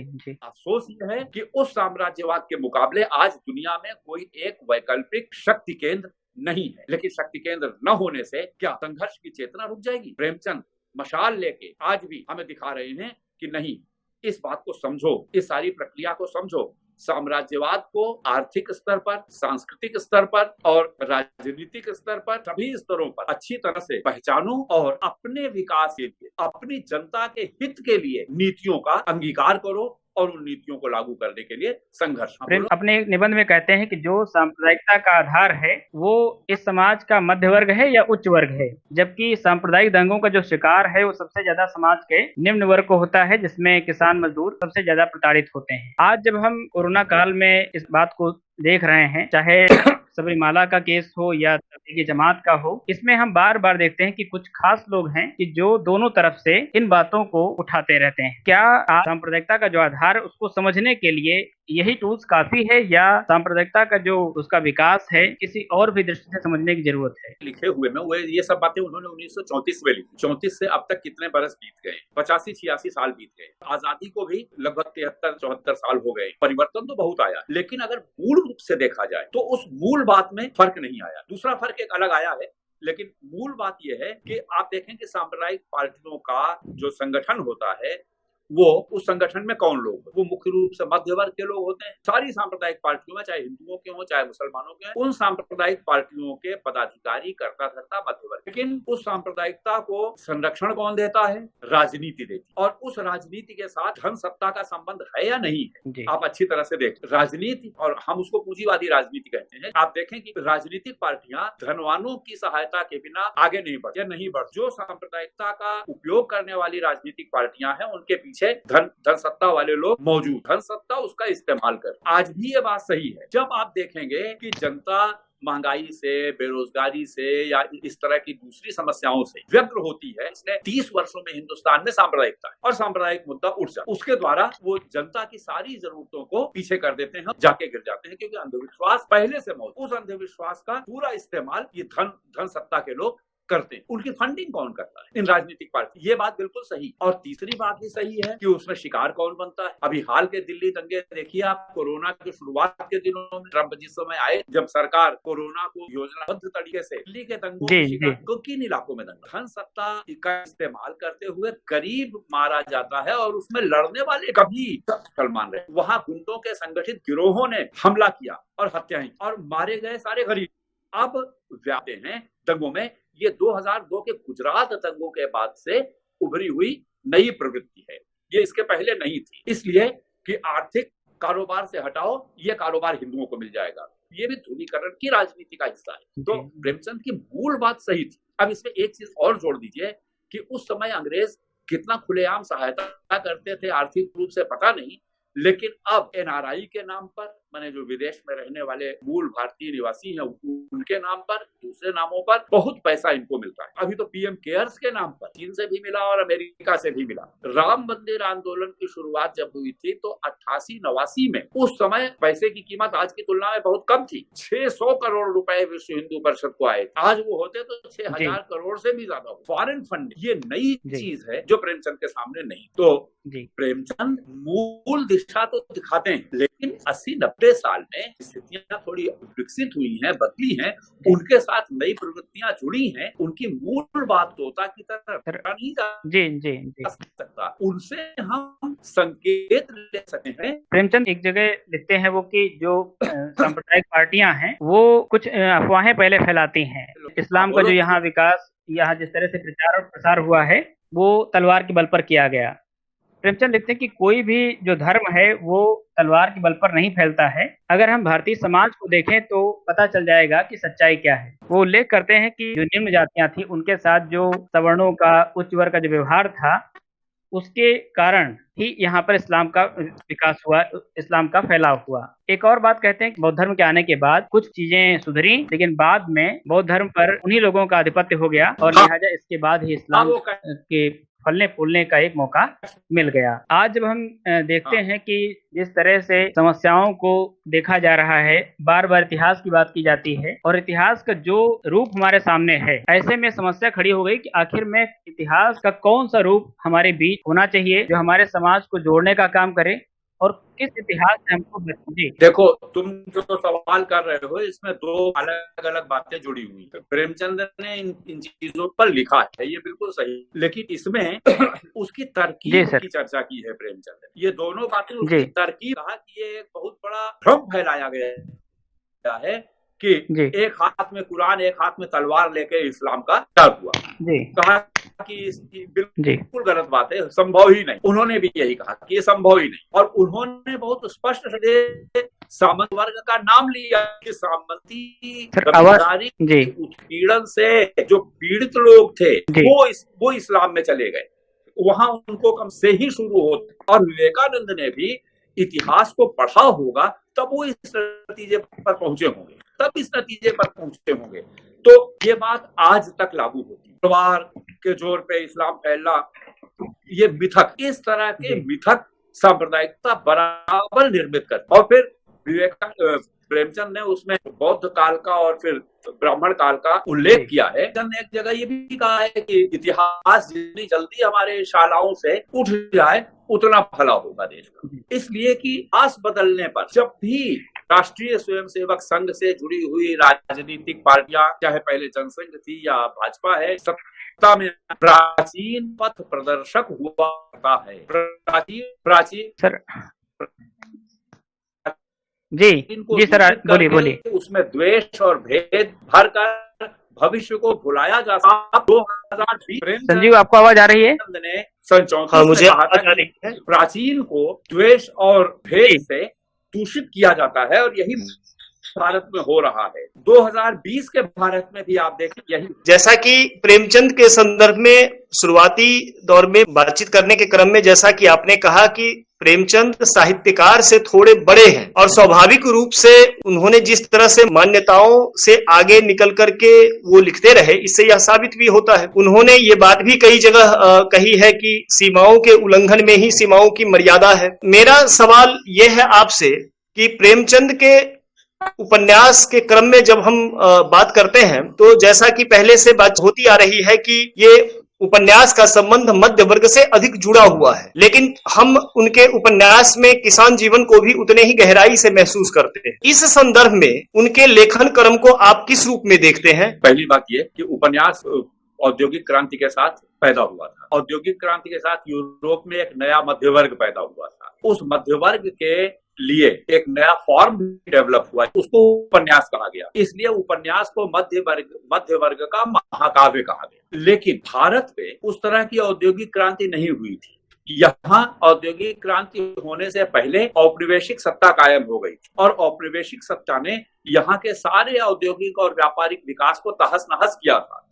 अफसोस यह है कि उस साम्राज्यवाद के मुकाबले आज दुनिया में कोई एक वैकल्पिक शक्ति केंद्र नहीं है। लेकिन शक्ति केंद्र न होने से क्या संघर्ष की चेतना रुक जाएगी? प्रेमचंद मशाल लेके आज भी हमें दिखा रहे हैं कि नहीं, इस बात को समझो, इस सारी प्रक्रिया को समझो। साम्राज्यवाद को आर्थिक स्तर पर, सांस्कृतिक स्तर पर और राजनीतिक स्तर पर, सभी स्तरों पर अच्छी तरह से पहचानो और अपने विकास के लिए, अपनी जनता के हित के लिए नीतियों का अंगीकार करो और उन नीतियों को लागू करने के लिए संघर्ष। अपने निबंध में कहते हैं कि जो सांप्रदायिकता का आधार है वो इस समाज का मध्य वर्ग है या उच्च वर्ग है, जबकि सांप्रदायिक दंगों का जो शिकार है वो सबसे ज्यादा समाज के निम्न वर्ग को होता है, जिसमें किसान मजदूर सबसे ज्यादा प्रताड़ित होते हैं। आज जब हम कोरोना काल में इस बात को देख रहे हैं, चाहे सबरीमाला का केस हो या तबलीगी जमात का हो, इसमें हम बार बार देखते हैं कि कुछ खास लोग हैं कि जो दोनों तरफ से इन बातों को उठाते रहते हैं। क्या सांप्रदायिकता का जो आधार, उसको समझने के लिए यही टूल्स काफी है या सांप्रदायिकता का जो उसका विकास है किसी और भी दृष्टि से समझने की जरूरत है? लिखे हुए में वो ये सब बातें उन्होंने 1934 में लिखी। 34 से अब तक कितने बरस बीत गए? 85-86 साल बीत गए। आजादी को भी लगभग 73-74 साल हो गए। परिवर्तन तो बहुत आया, लेकिन अगर मूल रूप से देखा जाए तो उस मूल बात में फर्क नहीं आया। दूसरा फर्क एक अलग आया है, लेकिन मूल बात यह है कि आप देखें कि सांप्रदायिक पार्टियों का जो संगठन होता है वो उस संगठन में कौन लोग हैं? वो मुख्य रूप से मध्य वर्ग के लोग होते हैं। सारी सांप्रदायिक पार्टियों में, चाहे हिंदुओं के हों चाहे मुसलमानों के, उन सांप्रदायिक पार्टियों के पदाधिकारी करता धरता मध्य वर्ग। लेकिन उस सांप्रदायिकता को संरक्षण कौन देता है? राजनीति देती। और उस राजनीति के साथ धन सत्ता का संबंध है या नहीं है, आप अच्छी तरह से देख। राजनीति, और हम उसको पूंजीवादी राजनीति कहते हैं। आप देखें कि राजनीतिक पार्टियां धनवानों की सहायता के बिना आगे नहीं बढ़, या नहीं बढ़। जो सांप्रदायिकता का उपयोग करने वाली राजनीतिक पार्टियां हैं, उनके पीछे धन सत्ता वाले लोग मौजूद, धन सत्ता उसका इस्तेमाल कर। आज भी ये बात सही है। जब आप देखेंगे कि जनता महंगाई से, बेरोजगारी से या इस तरह की दूसरी समस्याओं से व्यग्र होती है, इसलिए 30 वर्षों में हिंदुस्तान में सांप्रदायिकता है और सांप्रदायिक मुद्दा उठ जाता है। उसके द्वारा वो जनता की सारी जरूरतों को पीछे कर देते हैं, जाके गिर जाते हैं, क्योंकि अंधविश्वास पहले से मौजूद। उस अंधविश्वास का पूरा इस्तेमाल ये धन सत्ता के लोग करते हैं। उनकी फंडिंग कौन करता है? इन राजनीतिक पार्टी। ये बात बिल्कुल सही। और तीसरी बात भी सही है कि उसमें शिकार कौन बनता है। अभी हाल के दिल्ली दंगे देखिए आप, कोरोना की शुरुआत के दिनों में ट्रंप जिस समय आए, जब सरकार कोरोना को योजनाबद्ध तरीके से दिल्ली के दंगों के शिकार किन इलाकों में दंगा, धन सत्ता का इस्तेमाल करते हुए गरीब मारा जाता है और उसमें लड़ने वाले कभी मुसलमान रहे। वहां गुंडों के संगठित गिरोहों ने हमला किया और हत्याएं, और मारे गए सारे गरीब। अब व्यापते हैं दंगों में। ये 2002 के गुजरात दंगों के बाद से उभरी हुई नई प्रवृत्ति है, ये इसके पहले नहीं थी। इसलिए कि आर्थिक कारोबार से हटाओ, ये कारोबार हिंदुओं को मिल जाएगा, ये भी ध्रुवीकरण की राजनीति का हिस्सा है। तो प्रेमचंद की मूल बात सही थी। अब इसमें एक चीज और जोड़ दीजिए कि उस समय अंग्रेज कितना खुलेआम सहायता करते थे आर्थिक रूप से पता नहीं, लेकिन अब एनआरआई के नाम पर, माने जो विदेश में रहने वाले मूल भारतीय निवासी हैं, उनके नाम पर, दूसरे नामों पर बहुत पैसा इनको मिलता है। अभी तो पीएम केयर्स के नाम पर चीन से भी मिला और अमेरिका से भी मिला। राम मंदिर आंदोलन की शुरुआत जब हुई थी तो 88-89 में, उस समय पैसे की कीमत आज की तुलना में बहुत कम थी। 600 करोड़ रुपए विश्व हिंदू परिषद को आए। आज वो होते तो 6000 करोड़ से भी ज्यादा। फॉरेन फंड, ये नई चीज है जो प्रेमचंद के सामने नहीं। तो प्रेमचंद मूल दिशा तो दिखाते हैं, लेकिन 80-90 साल में स्थितियां थोड़ी विकसित हुई हैं, बदली हैं, उनके साथ नई प्रवृत्तियां जुड़ी हैं। उनकी मूल बात तोता की तरह नहीं जा सकता, उनसे हम संकेत ले सकते हैं। प्रेमचंद एक जगह लिखते हैं वो कि जो सांप्रदायिक पार्टियां हैं वो कुछ अफवाहें पहले फैलाती हैं। इस्लाम का जो यहाँ विकास, यहाँ जिस तरह से प्रचार और प्रसार हुआ है, वो तलवार के बल पर किया गया। प्रेमचंद लिखते हैं कि कोई भी जो धर्म है वो तलवार के बल पर नहीं फैलता है। अगर हम भारतीय समाज को देखें तो पता चल जाएगा कि सच्चाई क्या है। वो उल्लेख करते हैं कि जो निम्न जातियां थी उनके साथ जो सवर्णों का, उच्च वर्ग का जो व्यवहार था, उसके कारण ही यहाँ पर इस्लाम का विकास हुआ, इस्लाम का फैलाव हुआ। एक और बात कहते हैं कि बौद्ध धर्म के आने के बाद कुछ चीजें सुधरी, लेकिन बाद में बौद्ध धर्म पर उन्हीं लोगों का आधिपत्य हो गया और लिहाजा इसके बाद ही इस्लाम के फलने फूलने का एक मौका मिल गया। आज जब हम देखते हैं कि जिस तरह से समस्याओं को देखा जा रहा है, बार बार इतिहास की बात की जाती है और इतिहास का जो रूप हमारे सामने है, ऐसे में समस्या खड़ी हो गई कि आखिर में इतिहास का कौन सा रूप हमारे बीच होना चाहिए जो हमारे समाज को जोड़ने का काम करे और किस इतिहास से हमको बचाए। देखो, तुम जो सवाल कर रहे हो इसमें दो अलग अलग बातें जुड़ी हुई है। प्रेमचंद ने इन चीजों पर लिखा है, ये बिल्कुल सही, लेकिन इसमें उसकी तरकीब की चर्चा की है प्रेमचंद ने। ये दोनों बातें उसकी तरकीब, कहा कि ये एक बहुत बड़ा भ्रम फैलाया गया है कि एक हाथ में कुरान एक हाथ में तलवार लेके इस्लाम का क्या हुआ। कहा कि बिल्कुल गलत बात है, संभव ही नहीं। उन्होंने भी यही कहा कि ये संभव ही नहीं, और उन्होंने बहुत स्पष्ट से सामंत वर्ग का नाम लिया कि सामंती उत्पीड़न से जो पीड़ित लोग थे वो इस्लाम में चले गए, वहां उनको कम से ही शुरू होता। और विवेकानंद ने भी इतिहास को पढ़ा होगा, तब वो इस नतीजे पर पहुंचे होंगे। तो ये बात आज तक लागू होती है। तलवार के जोर पे इस्लाम फैलना, ये मिथक, इस तरह के मिथक सांप्रदायिकता बराबर निर्मित कर। और फिर प्रेमचंद ने उसमें बौद्ध काल का और फिर ब्राह्मण काल का उल्लेख किया है। ने एक जगह ये भी कहा है कि इतिहास जितनी जल्दी हमारे शालाओं से उठ जाए उतना भला होगा देश का। इसलिए कि आस बदलने पर जब भी राष्ट्रीय स्वयंसेवक संघ से जुड़ी हुई राजनीतिक पार्टियां, चाहे पहले जनसंघ थी या भाजपा है, सत्ता में प्राचीन पथ प्रदर्शक हुआ करता है। प्राचीन सर जी सर, बोलिए। उसमें द्वेष और भेद भरकर भविष्य को भुलाया जा सकता। 2020 संजीव, आपको आवाज आ रही है? ने सन 34 में कहा था कि प्राचीन को द्वेष और भेद से दूषित किया जाता है और यही भारत में हो रहा है। 2020 के भारत में भी आप देखें यही। जैसा कि प्रेमचंद के संदर्भ में शुरुआती दौर में बातचीत करने के क्रम में जैसा कि आपने कहा कि प्रेमचंद साहित्यकार से थोड़े बड़े हैं और स्वाभाविक रूप से उन्होंने जिस तरह से मान्यताओं से आगे निकल करके वो लिखते रहे, इससे यह साबित भी होता है। उन्होंने ये बात भी कई जगह कही है कि सीमाओं के उल्लंघन में ही सीमाओं की मर्यादा है। मेरा सवाल यह है आपसे कि प्रेमचंद के उपन्यास के क्रम में जब हम बात करते हैं तो जैसा कि पहले से बात होती आ रही है कि ये उपन्यास का संबंध मध्य वर्ग से अधिक जुड़ा हुआ है, लेकिन हम उनके उपन्यास में किसान जीवन को भी उतने ही गहराई से महसूस करते हैं। इस संदर्भ में उनके लेखन क्रम को आप किस रूप में देखते हैं? पहली बात यह कि उपन्यास औद्योगिक क्रांति के साथ पैदा हुआ था। औद्योगिक क्रांति के साथ यूरोप में एक नया मध्य वर्ग पैदा हुआ था। उस मध्य वर्ग के लिए एक नया फॉर्म डेवलप हुआ, उसको उपन्यास कहा गया। इसलिए उपन्यास को मध्य वर्ग का महाकाव्य कहा गया। लेकिन भारत में उस तरह की औद्योगिक क्रांति नहीं हुई थी। यहाँ औद्योगिक क्रांति होने से पहले औपनिवेशिक सत्ता कायम हो गई थी और औपनिवेशिक सत्ता ने यहाँ के सारे औद्योगिक और व्यापारिक विकास को तहस नहस किया था।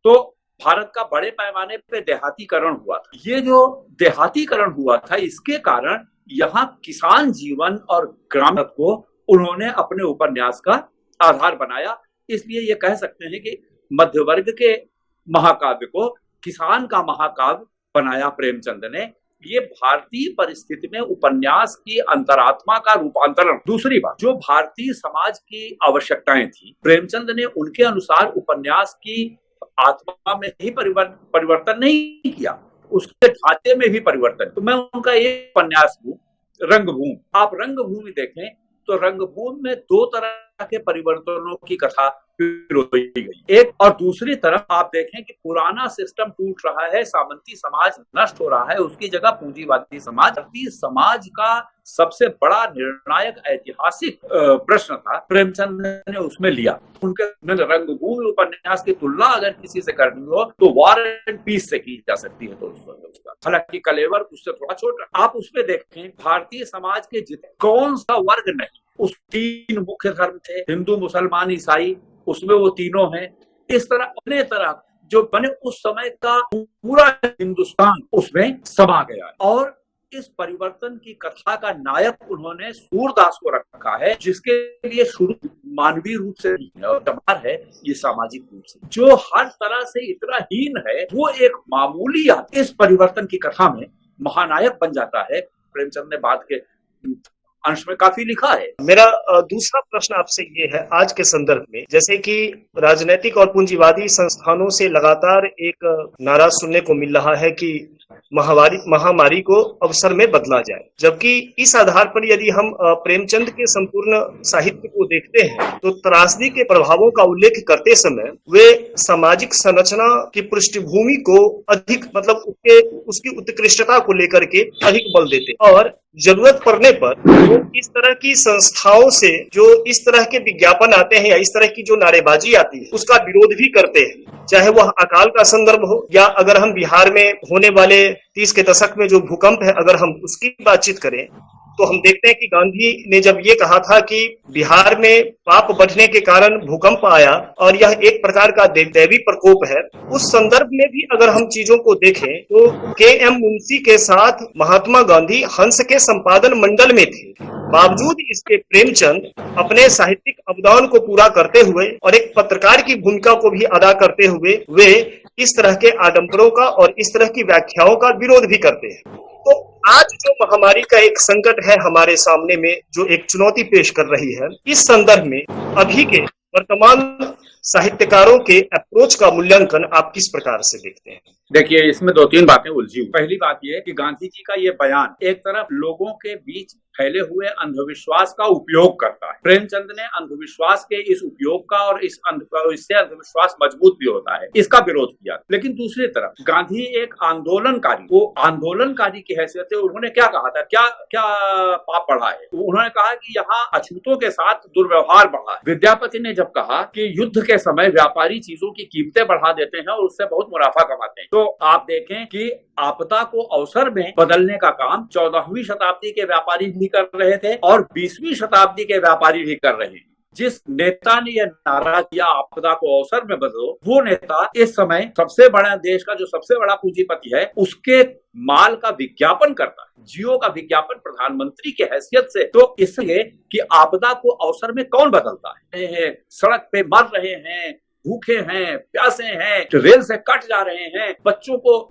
तो भारत का बड़े पैमाने पे देहातीकरण हुआ था। ये जो देहातीकरण हुआ था, इसके कारण यहाँ किसान जीवन और ग्रामीण को उन्होंने अपने उपन्यास का आधार बनाया। इसलिए ये कह सकते हैं कि मध्य वर्ग के महाकाव्य को किसान का महाकाव्य बनाया प्रेमचंद ने। ये भारतीय परिस्थिति में उपन्यास की अंतरात्मा का रूपांतरण। दूसरी बात, जो भारतीय समाज की आवश्यकताएं थी, प्रेमचंद ने उनके अनुसार उपन्यास की आत्मा में ही परिवर्तन नहीं किया, उसके ढांचे में भी परिवर्तन। तो मैं उनका एक उपन्यास हूँ रंगभूमि। आप रंगभूमि देखें तो रंगभूमि में दो तरह के परिवर्तनों की कथा गई। एक और दूसरी तरफ आप देखें कि पुराना सिस्टम टूट रहा है, सामंती समाज नष्ट हो रहा है, उसकी जगह पूंजीवादी समाज। भारतीय समाज का सबसे बड़ा निर्णायक ऐतिहासिक प्रश्न था, प्रेमचंद ने उसमें लिया। उनके रंगभूमि उपन्यास की तुलना अगर किसी से करनी हो तो वॉर एंड पीस से की जा सकती है। तो हालांकि कलेवर उससे थोड़ा छोटा। आप उसमें देखें भारतीय समाज के जितने कौन सा वर्ग नहीं, उस तीन मुख्य धर्म थे, हिंदू मुसलमान ईसाई, उसमें वो तीनों हैं। इस तरह अपने तरह जो बने उस समय का पूरा हिंदुस्तान उसमें समा गया। और इस परिवर्तन की कथा का नायक उन्होंने सूरदास को रखा है, जिसके लिए शुरू मानवीय रूप से है और दमार है ये सामाजिक रूप से, जो हर तरह से इतना हीन है, वो एक मामूली इस परिवर्तन की कथा में महानायक बन जाता है। प्रेमचंद ने बाद के अंश में काफी लिखा है। मेरा दूसरा प्रश्न आपसे ये है, आज के संदर्भ में जैसे कि राजनीतिक और पूंजीवादी संस्थानों से लगातार एक नारा सुनने को मिल रहा है कि महामारी को अवसर में बदला जाए, जबकि इस आधार पर यदि हम प्रेमचंद के संपूर्ण साहित्य को देखते हैं तो त्रासदी के प्रभावों का उल्लेख करते समय वे सामाजिक संरचना की पृष्ठभूमि को अधिक उसकी उत्कृष्टता को लेकर के अधिक बल देते और जरूरत पड़ने पर वो इस तरह की संस्थाओं से जो इस तरह के विज्ञापन आते हैं या इस तरह की जो नारेबाजी आती है उसका विरोध भी करते हैं, चाहे वह अकाल का संदर्भ हो या अगर हम बिहार में होने वाले 30 के दशक में जो भूकंप है अगर हम उसकी बातचीत करें तो हम देखते हैं कि गांधी ने जब ये कहा था कि बिहार में पाप बढ़ने के कारण भूकंप आया और यह एक प्रकार का दैवी प्रकोप है, उस संदर्भ में भी अगर हम चीजों को देखें तो के.एम. मुंशी के साथ महात्मा गांधी हंस के संपादन मंडल में थे। बावजूद इसके प्रेमचंद अपने साहित्यिक अवदान को पूरा करते हुए और एक पत्रकार की भूमिका को भी अदा करते हुए वे इस तरह के आडंबरों का और इस तरह की व्याख्याओं का विरोध भी करते हैं। तो आज जो महामारी का एक संकट है हमारे सामने में, जो एक चुनौती पेश कर रही है, इस संदर्भ में अभी के वर्तमान साहित्यकारों के अप्रोच का मूल्यांकन आप किस प्रकार से देखते हैं? देखिए, इसमें दो तीन बातें उलझी हुई। पहली बात यह है कि गांधी जी का ये बयान एक तरफ लोगों के बीच फैले हुए अंधविश्वास का उपयोग करता है। प्रेमचंद ने अंधविश्वास के इस उपयोग का और इससे अंधविश्वास मजबूत भी होता है, इसका विरोध किया। लेकिन दूसरी तरफ गांधी एक आंदोलनकारी, वो आंदोलनकारी की हैसियत से उन्होंने क्या कहा था, क्या क्या पाप बढ़ा है? उन्होंने कहा कि यहाँ अछूतों के साथ दुर्व्यवहार बढ़ा है। विद्यापति ने जब कहा कि युद्ध के समय व्यापारी चीजों की कीमतें बढ़ा देते हैं और उससे बहुत मुनाफा कमाते हैं, तो आप देखें कि आपदा को अवसर में बदलने का काम 14वीं शताब्दी के व्यापारी भी कर रहे थे और 20वीं शताब्दी के व्यापारी भी कर रहे हैं। जिस नेता ने यह नारा किया आपदा को अवसर में बदलो, वो नेता इस समय सबसे बड़ा देश का जो सबसे बड़ा पूंजीपति है, उसके माल का विज्ञापन करता है, जियो का विज्ञापन प्रधानमंत्री की हैसियत से। तो इसलिए कि आपदा को अवसर में कौन बदलता है? सड़क पे मर रहे हैं, भूखे हैं, प्यासे हैं, रेल से कट जा रहे हैं, बच्चों को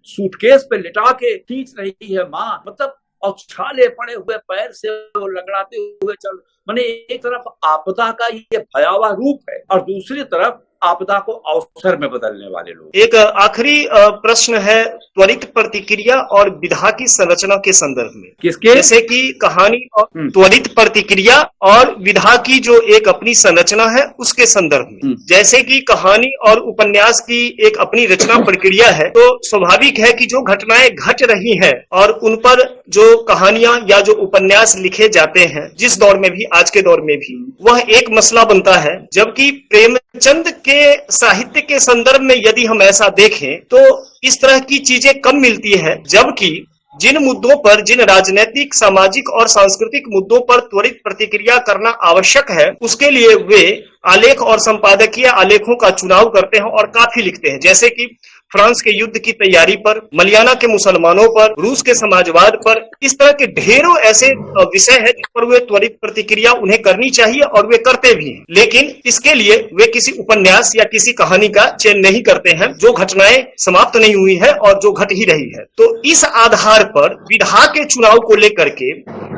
सूटकेस पे लिटा के खींच रही है माँ, मतलब और छाले पड़े हुए पैर से वो लगड़ाते हुए चल, माने एक तरफ आपदा का ये भयावह रूप है और दूसरी तरफ आपदा को अवसर में बदलने वाले लोग। एक आखिरी प्रश्न है त्वरित प्रतिक्रिया और विधा की संरचना के संदर्भ में। किसके? जैसे कि कहानी और त्वरित प्रतिक्रिया और विधा की जो एक अपनी संरचना है उसके संदर्भ में। जैसे कि कहानी और उपन्यास की एक अपनी रचना प्रक्रिया है, तो स्वाभाविक है कि जो घटनाएं घट रही हैं और उन पर जो कहानियां या जो उपन्यास लिखे जाते हैं, जिस दौर में भी, आज के दौर में भी, वह एक मसला बनता है। जबकि प्रेमचंद के साहित्य के संदर्भ में यदि हम ऐसा देखें तो इस तरह की चीजें कम मिलती है, जबकि जिन मुद्दों पर, जिन राजनीतिक, सामाजिक और सांस्कृतिक मुद्दों पर त्वरित प्रतिक्रिया करना आवश्यक है, उसके लिए वे आलेख और संपादकीय आलेखों का चुनाव करते हैं और काफी लिखते हैं। जैसे कि फ्रांस के युद्ध की तैयारी पर, मलियाना के मुसलमानों पर, रूस के समाजवाद पर, इस तरह के ढेरों ऐसे विषय है जिस पर वे त्वरित प्रतिक्रिया उन्हें करनी चाहिए और वे करते भी हैं। लेकिन इसके लिए वे किसी उपन्यास या किसी कहानी का चयन नहीं करते हैं जो घटनाएं समाप्त नहीं हुई है और जो घट ही रही है। तो इस आधार पर विधा के चुनाव को लेकर के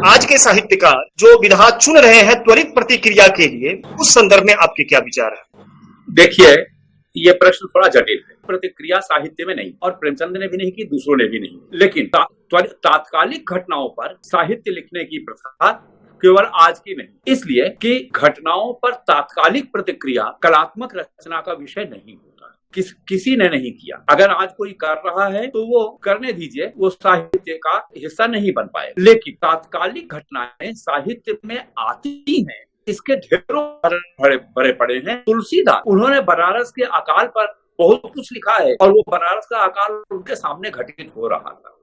आज के साहित्यकार जो विधा चुन रहे हैं त्वरित प्रतिक्रिया के लिए, उस संदर्भ में आपके क्या विचार है? देखिए, ये प्रश्न थोड़ा जटिल है। प्रतिक्रिया साहित्य में नहीं, और प्रेमचंद ने भी नहीं की, दूसरों ने भी नहीं। लेकिन तात्कालिक घटनाओं पर साहित्य लिखने की प्रथा केवल आज की नहीं, इसलिए कि घटनाओं पर तात्कालिक प्रतिक्रिया कलात्मक रचना का विषय नहीं होता। किसी ने नहीं किया। अगर आज कोई कर रहा है तो वो करने दीजिए, वो साहित्य का हिस्सा नहीं बन पाए। लेकिन तात्कालिक घटनाएं साहित्य में आती हैं, इसके ढेरों भरे पड़े हैं। तुलसीदास, उन्होंने बनारस के अकाल पर बहुत कुछ लिखा है और वो बनारस का अकाल उनके सामने घटित हो रहा था।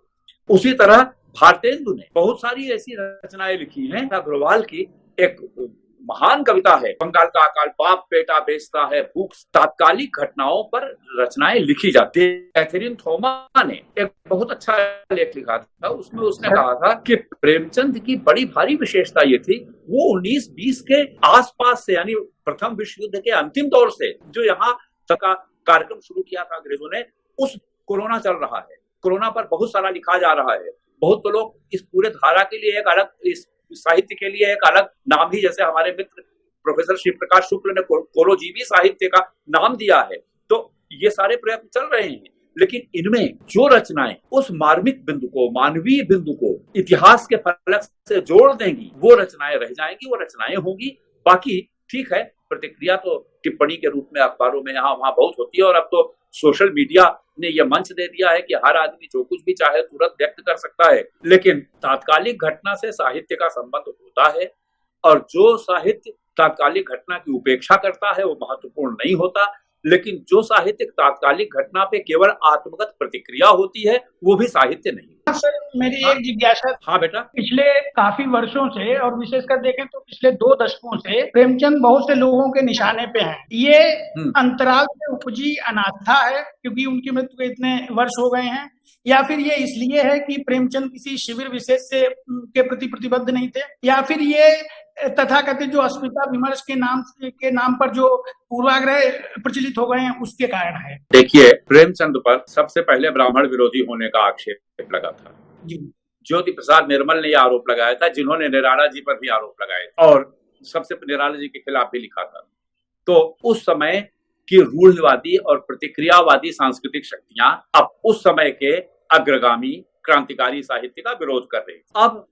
उसी तरह भारतेंदु ने बहुत सारी ऐसी रचनाएं लिखी हैं। अग्रवाल की एक महान कविता है, बंगाल का अकाल, बाप बेटा बेचता है भूख। तात्कालिक घटनाओं पर रचनाएं लिखी जाती है। कैथरीन थॉमा ने एक बहुत अच्छा लेख लिखा था, उसमें उसने कहा था कि प्रेमचंद की बड़ी भारी विशेषता ये थी, वो 1920 के आसपास से, यानी प्रथम विश्व युद्ध के अंतिम दौर से जो यहाँ तक का कार्यक्रम शुरू किया था अंग्रेजों ने, उस कोरोना चल रहा है, कोरोना पर बहुत सारा लिखा जा रहा है। बहुत तो लोग इस पूरे धारा के लिए एक अलग, इस साहित्य के लिए एक अलग नाम ही, जैसे हमारे मित्र प्रोफेसर शिव प्रकाश शुक्ल ने कोरोजीवी साहित्य का नाम दिया है। तो ये सारे प्रयत्न चल रहे हैं, लेकिन इनमें जो रचनाएं उस मार्मिक बिंदु को, मानवीय बिंदु को इतिहास के फलक से जोड़ देंगी, वो रचनाएं रह जाएंगी, वो रचनाएं होंगी। बाकी ठीक है, प्रतिक्रिया तो टिप्पणी के रूप में अखबारों में यहाँ वहां बहुत होती है, और अब तो सोशल मीडिया ने यह मंच दे दिया है कि हर आदमी जो कुछ भी चाहे तुरंत व्यक्त कर सकता है। लेकिन तात्कालिक घटना से साहित्य का संबंध होता है, और जो साहित्य तात्कालिक घटना की उपेक्षा करता है वो महत्वपूर्ण नहीं होता। लेकिन जो साहित्य तात्कालिक घटना पे केवल आत्मगत प्रतिक्रिया होती है, वो भी साहित्य नहीं। सर, मेरी एक जिज्ञासा। हाँ बेटा। पिछले काफी वर्षों से, और विशेषकर देखें तो पिछले 2 दशकों से, प्रेमचंद बहुत से लोगों के निशाने पे हैं। ये अंतराल से उपजी अनास्था है क्योंकि उनकी मृत्यु के इतने वर्ष हो गए हैं, या फिर ये इसलिए है कि प्रेमचंद किसी शिविर विशेष से के प्रति प्रतिबद्ध नहीं थे, या फिर ये तथाकथित जो अस्मिता विमर्श के नाम पर जो पूर्वाग्रह प्रचलित हो गए हैं उसके कारण है? देखिए, प्रेमचंद पर सबसे पहले ब्राह्मण विरोधी होने का आक्षेप लगा था। जी। ज्योति प्रसाद निर्मल ने यह आरोप लगाया था, जिन्होंने निराला जी पर भी आरोप लगाए और सबसे निराला जी के खिलाफ भी लिखा था। तो उस समय की रूढ़िवादी और प्रतिक्रियावादी सांस्कृतिक शक्तियां अब उस समय के अग्रगामी क्रांतिकारी साहित्य का विरोध कर रही। अब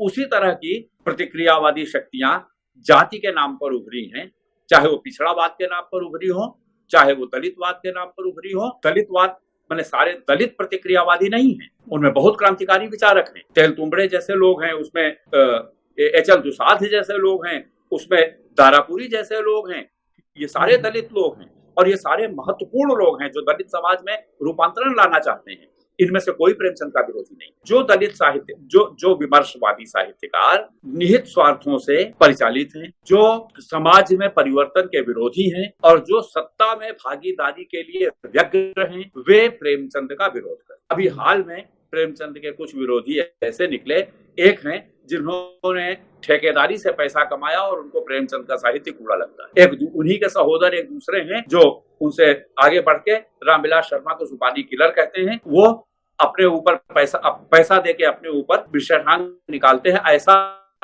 उसी तरह की प्रतिक्रियावादी शक्तियां जाति के नाम पर उभरी हैं, चाहे वो पिछड़ावाद के नाम पर उभरी हो, चाहे वो दलितवाद के नाम पर उभरी हो। दलितवाद मैंने सारे दलित प्रतिक्रियावादी नहीं है, उनमें बहुत क्रांतिकारी विचारक हैं। तेलतुंबड़े जैसे लोग हैं, उसमें एच.एल. दुसाध जैसे लोग हैं, उसमें दारापुरी जैसे लोग हैं। ये सारे दलित लोग हैं और ये सारे महत्वपूर्ण लोग हैं जो दलित समाज में रूपांतरण लाना चाहते हैं। इनमें से कोई प्रेमचंद का विरोधी नहीं। जो दलित साहित्य, जो विमर्शवादी साहित्यकार निहित स्वार्थों से परिचालित हैं, जो समाज में परिवर्तन के विरोधी हैं और जो सत्ता में भागीदारी के लिए व्यग्र हैं, वे प्रेमचंद का विरोध कर। अभी हाल में प्रेमचंद के कुछ विरोधी ऐसे निकले। एक हैं जिन्होंने ठेकेदारी से पैसा कमाया और उनको प्रेमचंद का साहित्य कूड़ा लगता है। एक उन्हीं के सहोदर एक दूसरे हैं जो उनसे आगे बढ़ के रामविलास शर्मा को सुपारी किलर कहते हैं। वो अपने ऊपर पैसा दे के अपने ऊपर विषांग निकालते हैं, ऐसा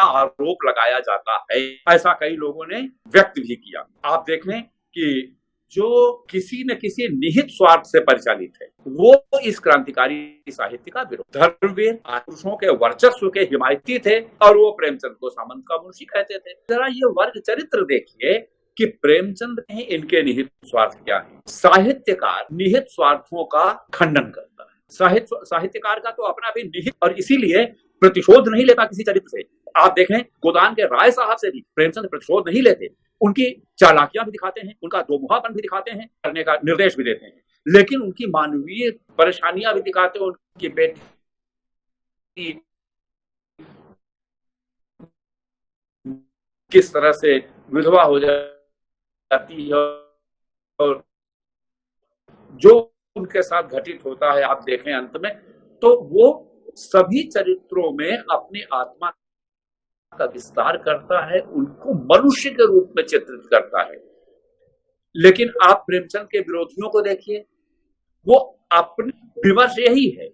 आरोप लगाया जाता है। ऐसा कई लोगों ने व्यक्त भी किया। आप देखें कि जो किसी न किसी निहित स्वार्थ से परिचालित है, वो इस क्रांतिकारी साहित्य का विरोध। धर्मवीर पुरुषों के वर्चस्व के हिमायती थे और वो प्रेमचंद को सामंत का मुंशी कहते थे। जरा ये वर्ग चरित्र देखिए कि प्रेमचंद में इनके निहित स्वार्थ क्या है। साहित्यकार निहित स्वार्थों का खंडन करता है। साहित्यकार का तो अपना भी निहित, और इसीलिए प्रतिशोध नहीं लेता किसी चरित्र से। आप देखें गोदान के राय साहब से भी प्रेमचंद प्रतिशोध नहीं लेते। उनकी चालाकियां भी दिखाते हैं, उनका दोमुहापन भी दिखाते हैं, करने का निर्देश भी देते हैं, लेकिन उनकी मानवीय परेशानियां भी दिखाते हैं। उनकी बेटी किस तरह से विधवा हो जाती है और जो उनके साथ घटित होता है, आप देखें अंत में, तो वो सभी चरित्रों में अपनी आत्मा का विस्तार करता है, उनको मनुष्य के रूप में चित्रित करता है। लेकिन आप प्रेमचंद के विरोधियों को देखिए, वो अपनी विमर्श यही है।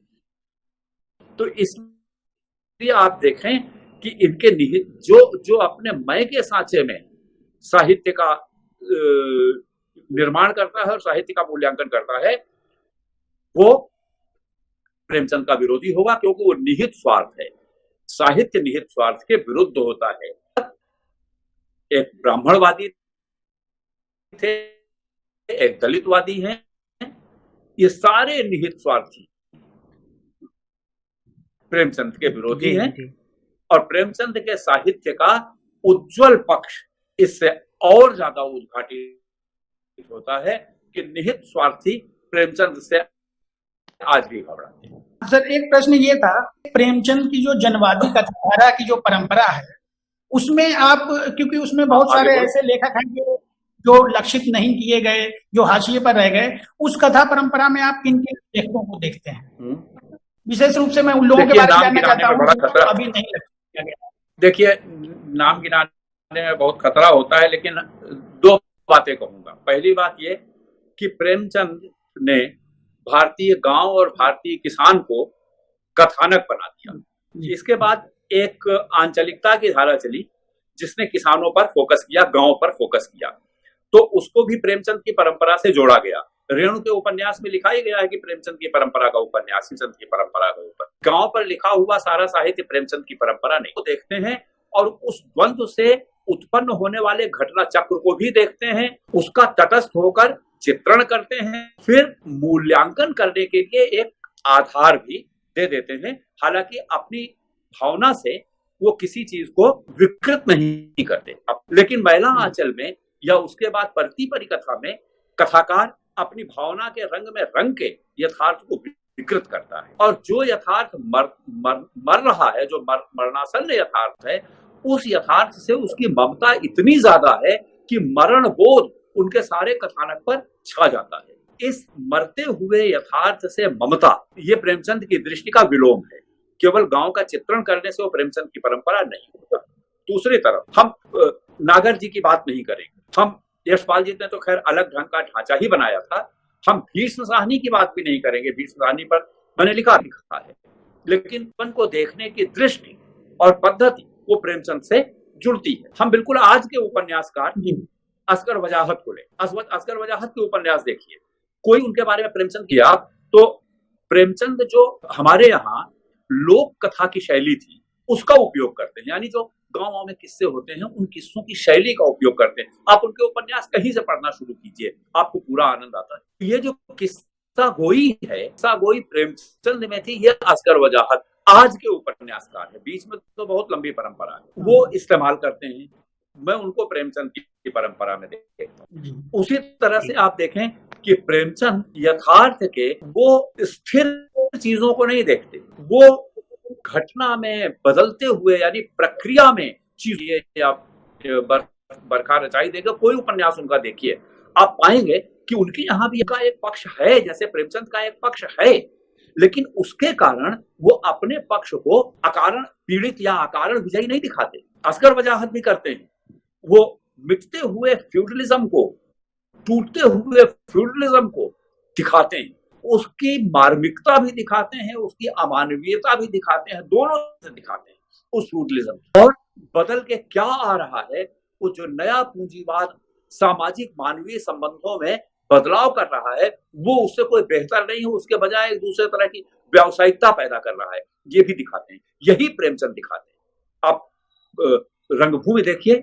तो इसलिए आप देखें कि इनके निहित जो अपने मय के सांचे में साहित्य का निर्माण करता है और साहित्य का मूल्यांकन करता है, वो प्रेमचंद का विरोधी होगा, क्योंकि वो निहित स्वार्थ है। साहित्य निहित स्वार्थ के विरुद्ध होता है। एक ब्राह्मणवादी थे, एक दलितवादी हैं, ये सारे निहित स्वार्थी प्रेमचंद के विरोधी हैं। और प्रेमचंद के साहित्य का उज्जवल पक्ष इससे और ज्यादा उद्घाटित होता है कि निहित स्वार्थी प्रेमचंद से आज भी घबराते हैं। सर, एक प्रश्न ये था, प्रेमचंद की जो जनवादी कथाधारा की जो परंपरा है, उसमें आप, क्योंकि उसमें बहुत सारे ऐसे लेखक हैं जो लक्षित नहीं किए गए, जो हाशिए पर रह गए, उस कथा परंपरा में आप किन किन लेखकों को देखते हैं? विशेष रूप से मैं उन लोगों के बारे में जानना चाहता हूँ जो अभी नहीं किया गया। देखिए, नाम गिनाने में बहुत खतरा होता है, लेकिन दो बातें कहूंगा। पहली बात ये कि प्रेमचंद ने भारतीय गांव और भारतीय किसान को कथानक बना दिया। इसके बाद एक आंचलिकता की धारा चली जिसने किसानों पर फोकस किया, गांव पर फोकस किया, तो उसको भी प्रेमचंद की परंपरा से जोड़ा गया। रेणु के उपन्यास में लिखा ही गया है कि प्रेमचंद की परंपरा का उपन्यास, प्रेमचंद की परंपरा का ऊपर गांव पर लिखा हुआ सारा साहित्य प्रेमचंद की परंपरा नहीं। तो देखते हैं और उस द्वंद्व से उत्पन्न होने वाले घटना चक्र को भी देखते हैं, उसका तटस्थ होकर चित्रण करते हैं, फिर मूल्यांकन करने के लिए एक आधार भी दे देते हैं। हालांकि अपनी भावना से वो किसी चीज को विकृत नहीं करते। लेकिन महिला आंचल में या उसके बाद परती परिकथा में कथाकार अपनी भावना के रंग में रंग के यथार्थ को विकृत करता है, और जो यथार्थ मर रहा है, जो मरणासन्न यथार्थ है, उस यथार्थ से उसकी ममता इतनी ज्यादा है कि मरण बोध उनके सारे कथानक पर छा जाता है। इस मरते हुए यथार्थ से ममता, ये प्रेमचंद की दृष्टि का विलोम है। केवल गांव का चित्रण करने से वो प्रेमचंद की परंपरा नहीं होता। दूसरी तरफ हम नागर जी की बात नहीं करेंगे, हम यशपाल जी ने तो खैर अलग ढंग का ढांचा ही बनाया था। हम भीष्म साहनी की बात भी नहीं करेंगे। भीष्म साहनी पर मैंने लिखा है लेकिन जीवन को देखने की दृष्टि और पद्धति वो प्रेमचंद से जुड़ती है। हम बिल्कुल आज के उपन्यासकार असगर वजाहत को ले, असगर वजाहत के उपन्यास देखिए, कोई उनके बारे में प्रेमचंद किया तो प्रेमचंद जो हमारे यहाँ लोक कथा की शैली थी उसका उपयोग करते हैं, यानी जो गांव में किस्से होते हैं उन किस्सों की शैली का उपयोग करते हैं। आप उनके उपन्यास कहीं से पढ़ना शुरू कीजिए, आपको पूरा आनंद आता है। ये जो किस्सा गोई है, किस्सा गोई प्रेमचंद में थी, ये असगर वजाहत आज के उपन्यासकार है, बीच में तो बहुत लंबी परंपरा है, वो इस्तेमाल करते हैं। मैं उनको प्रेमचंद की परंपरा में देखता हूँ। उसी तरह से आप देखें कि प्रेमचंद यथार्थ के वो स्थिर चीजों को नहीं देखते, वो घटना में बदलते हुए यानी प्रक्रिया में चीजें आप बरखा रचाई देगा, कोई उपन्यास उनका देखिए, आप पाएंगे कि उनके यहाँ भी का एक पक्ष है, जैसे प्रेमचंद का एक पक्ष है, लेकिन उसके कारण वो अपने पक्ष को अकारण पीड़ित या अकारण विजयी नहीं दिखाते। असगर वजाहत भी करते हैं, वो मिटते हुए फ्यूडलिज्म को, टूटते हुए फ्यूडलिज्म को दिखाते हैं, उसकी मार्मिकता भी दिखाते हैं, उसकी अमानवीयता भी दिखाते हैं, दोनों से दिखाते हैं उस फ्यूडलिज्म। और बदल के क्या आ रहा है, वो जो नया पूंजीवाद सामाजिक मानवीय संबंधों में बदलाव कर रहा है, वो उससे कोई बेहतर नहीं है, उसके बजाय एक दूसरे तरह की व्यावसायिकता पैदा कर रहा है, ये भी दिखाते हैं। यही प्रेमचंद दिखाते हैं। आप रंगभूमि देखिए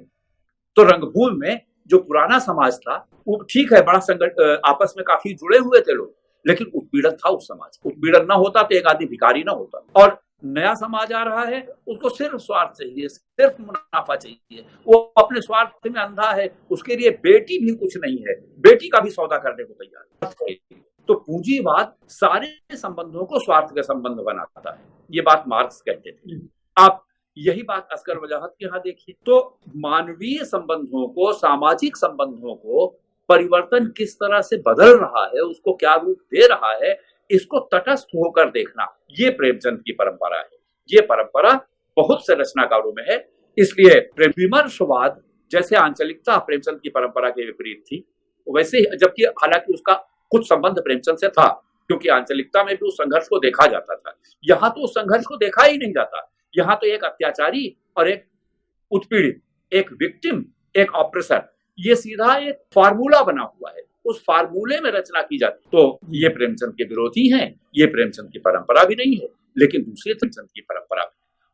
तो रंगभूमि में जो पुराना समाज था वो ठीक है, बड़ा संगठन, आपस में काफी जुड़े हुए थे लोग, लेकिन उत्पीड़न था उस समाज। उत्पीड़न ना होता तो एक आदमी भिखारी ना होता। और नया समाज आ रहा है, उसको सिर्फ स्वार्थ चाहिए, सिर्फ मुनाफा चाहिए, वो अपने स्वार्थ में अंधा है, उसके लिए बेटी भी कुछ नहीं है, बेटी का भी सौदा करने को तैयार है। तो पूंजीवाद सारे संबंधों को स्वार्थ के संबंध बनाता है, ये बात मार्क्स कहते थे। आप यही बात असगर वजाहत के यहाँ देखिए, तो मानवीय संबंधों को, सामाजिक संबंधों को परिवर्तन किस तरह से बदल रहा है, उसको क्या रूप दे रहा है, इसको तटस्थ होकर देखना, ये प्रेमचंद की परंपरा है। ये परंपरा बहुत से रचनाकारों में है, इसलिए विमर्शवाद जैसे आंचलिकता प्रेमचंद की परंपरा के विपरीत थी, वैसे जबकि हालांकि उसका कुछ संबंध प्रेमचंद से था, क्योंकि आंचलिकता में भी उस संघर्ष को देखा जाता था। यहाँ तो उस संघर्ष को देखा ही नहीं जाता, यहाँ तो एक अत्याचारी और एक उत्पीड़ित, एक विक्टिम, एक ऑप्रेसर, ये सीधा एक फार्मूला बना हुआ है, उस फार्मूले में रचना की जाती। तो ये प्रेमचंद के विरोधी हैं, ये प्रेमचंद की परंपरा भी नहीं है। लेकिन दूसरे प्रेमचंद की परंपरा,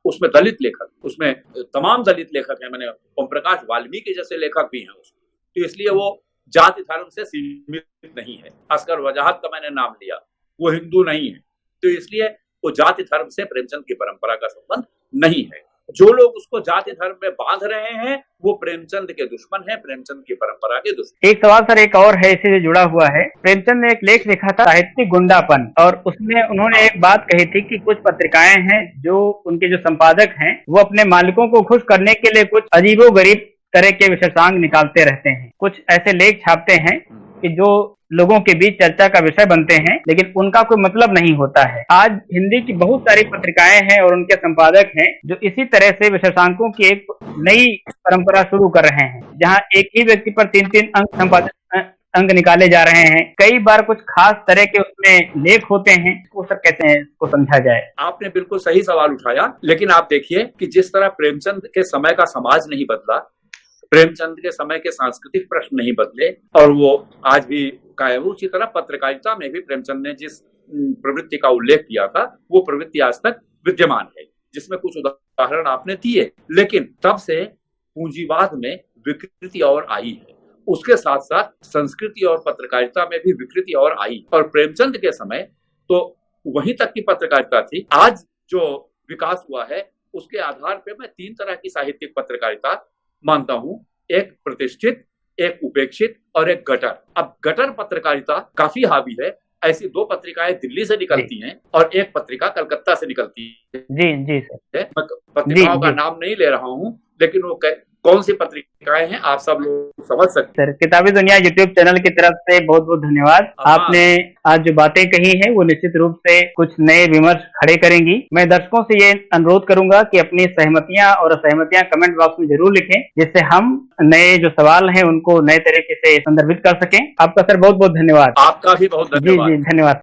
उसमें दलित लेखक, उसमें तमाम दलित लेखक हैं, मैंने ओम प्रकाश वाल्मीकि जैसे लेखक भी हैं उसमें, तो इसलिए वो जाति धर्म से सीमित नहीं है। असगर वजाहत का मैंने नाम लिया, वो हिंदू नहीं है, तो इसलिए वो जाति धर्म से प्रेमचंद की परंपरा का संबंध नहीं है। जो लोग उसको जाति धर्म में बांध रहे हैं वो प्रेमचंद के दुश्मन हैं, प्रेमचंद की परंपरा के दुश्मन। एक सवाल सर एक और है, इससे जुड़ा हुआ है। प्रेमचंद ने एक लेख लिखा था साहित्यिक गुंडापन, और उसमें उन्होंने एक बात कही थी कि कुछ पत्रिकाएं हैं जो उनके जो संपादक हैं वो अपने मालिकों को खुश करने के लिए कुछ अजीबोगरीब तरह के विशेषांक निकालते रहते हैं, कुछ ऐसे लेख छापते हैं कि जो लोगों के बीच चर्चा का विषय बनते हैं, लेकिन उनका कोई मतलब नहीं होता है। आज हिंदी की बहुत सारी पत्रिकाएं हैं और उनके संपादक हैं जो इसी तरह से विशेषांकों की एक नई परंपरा शुरू कर रहे हैं, जहां एक ही व्यक्ति पर 3-3 अंक निकाले जा रहे हैं। कई बार कुछ खास तरह के उसमें लेख होते हैं, इसको सर कैसे इसको समझा जाए? आपने बिल्कुल सही सवाल उठाया, लेकिन आप देखिए कि जिस तरह प्रेमचंद के समय का समाज नहीं बदला, प्रेमचंद के समय के सांस्कृतिक प्रश्न नहीं बदले, और वो आज भी कायम। उसी तरह पत्रकारिता में भी प्रेमचंद ने जिस प्रवृत्ति का उल्लेख किया था वो प्रवृत्ति आज तक विद्यमान है, जिसमें कुछ उदाहरण आपने दिए। लेकिन तब से पूंजीवाद में विकृति और आई है, उसके साथ साथ संस्कृति और पत्रकारिता में भी विकृति और आई। और प्रेमचंद के समय तो वहीं तक की पत्रकारिता थी। आज जो विकास हुआ है उसके आधार पर मैं 3 तरह की साहित्यिक पत्रकारिता मानता हूं, एक प्रतिष्ठित, एक उपेक्षित और एक गटर। अब गटर पत्रकारिता काफी हावी है, ऐसी 2 पत्रिकाएं दिल्ली से निकलती हैं और एक पत्रिका कलकत्ता से निकलती है। जी सर। मैं पत्रिकाओं का नाम नहीं ले रहा हूं, लेकिन वो कौन सी पत्रिकाएं हैं आप सब लोग समझ सकते हैं। सर, किताबी दुनिया यूट्यूब चैनल की तरफ से बहुत बहुत धन्यवाद। आपने आज जो बातें कही हैं वो निश्चित रूप से कुछ नए विमर्श खड़े करेंगी। मैं दर्शकों से ये अनुरोध करूंगा कि अपनी सहमतियां और असहमतियां कमेंट बॉक्स में जरूर लिखें, जिससे हम नए जो सवाल हैं उनको नए तरीके से संदर्भित कर सकें। आपका सर बहुत बहुत धन्यवाद। आपका भी बहुत धन्यवाद। जी धन्यवाद।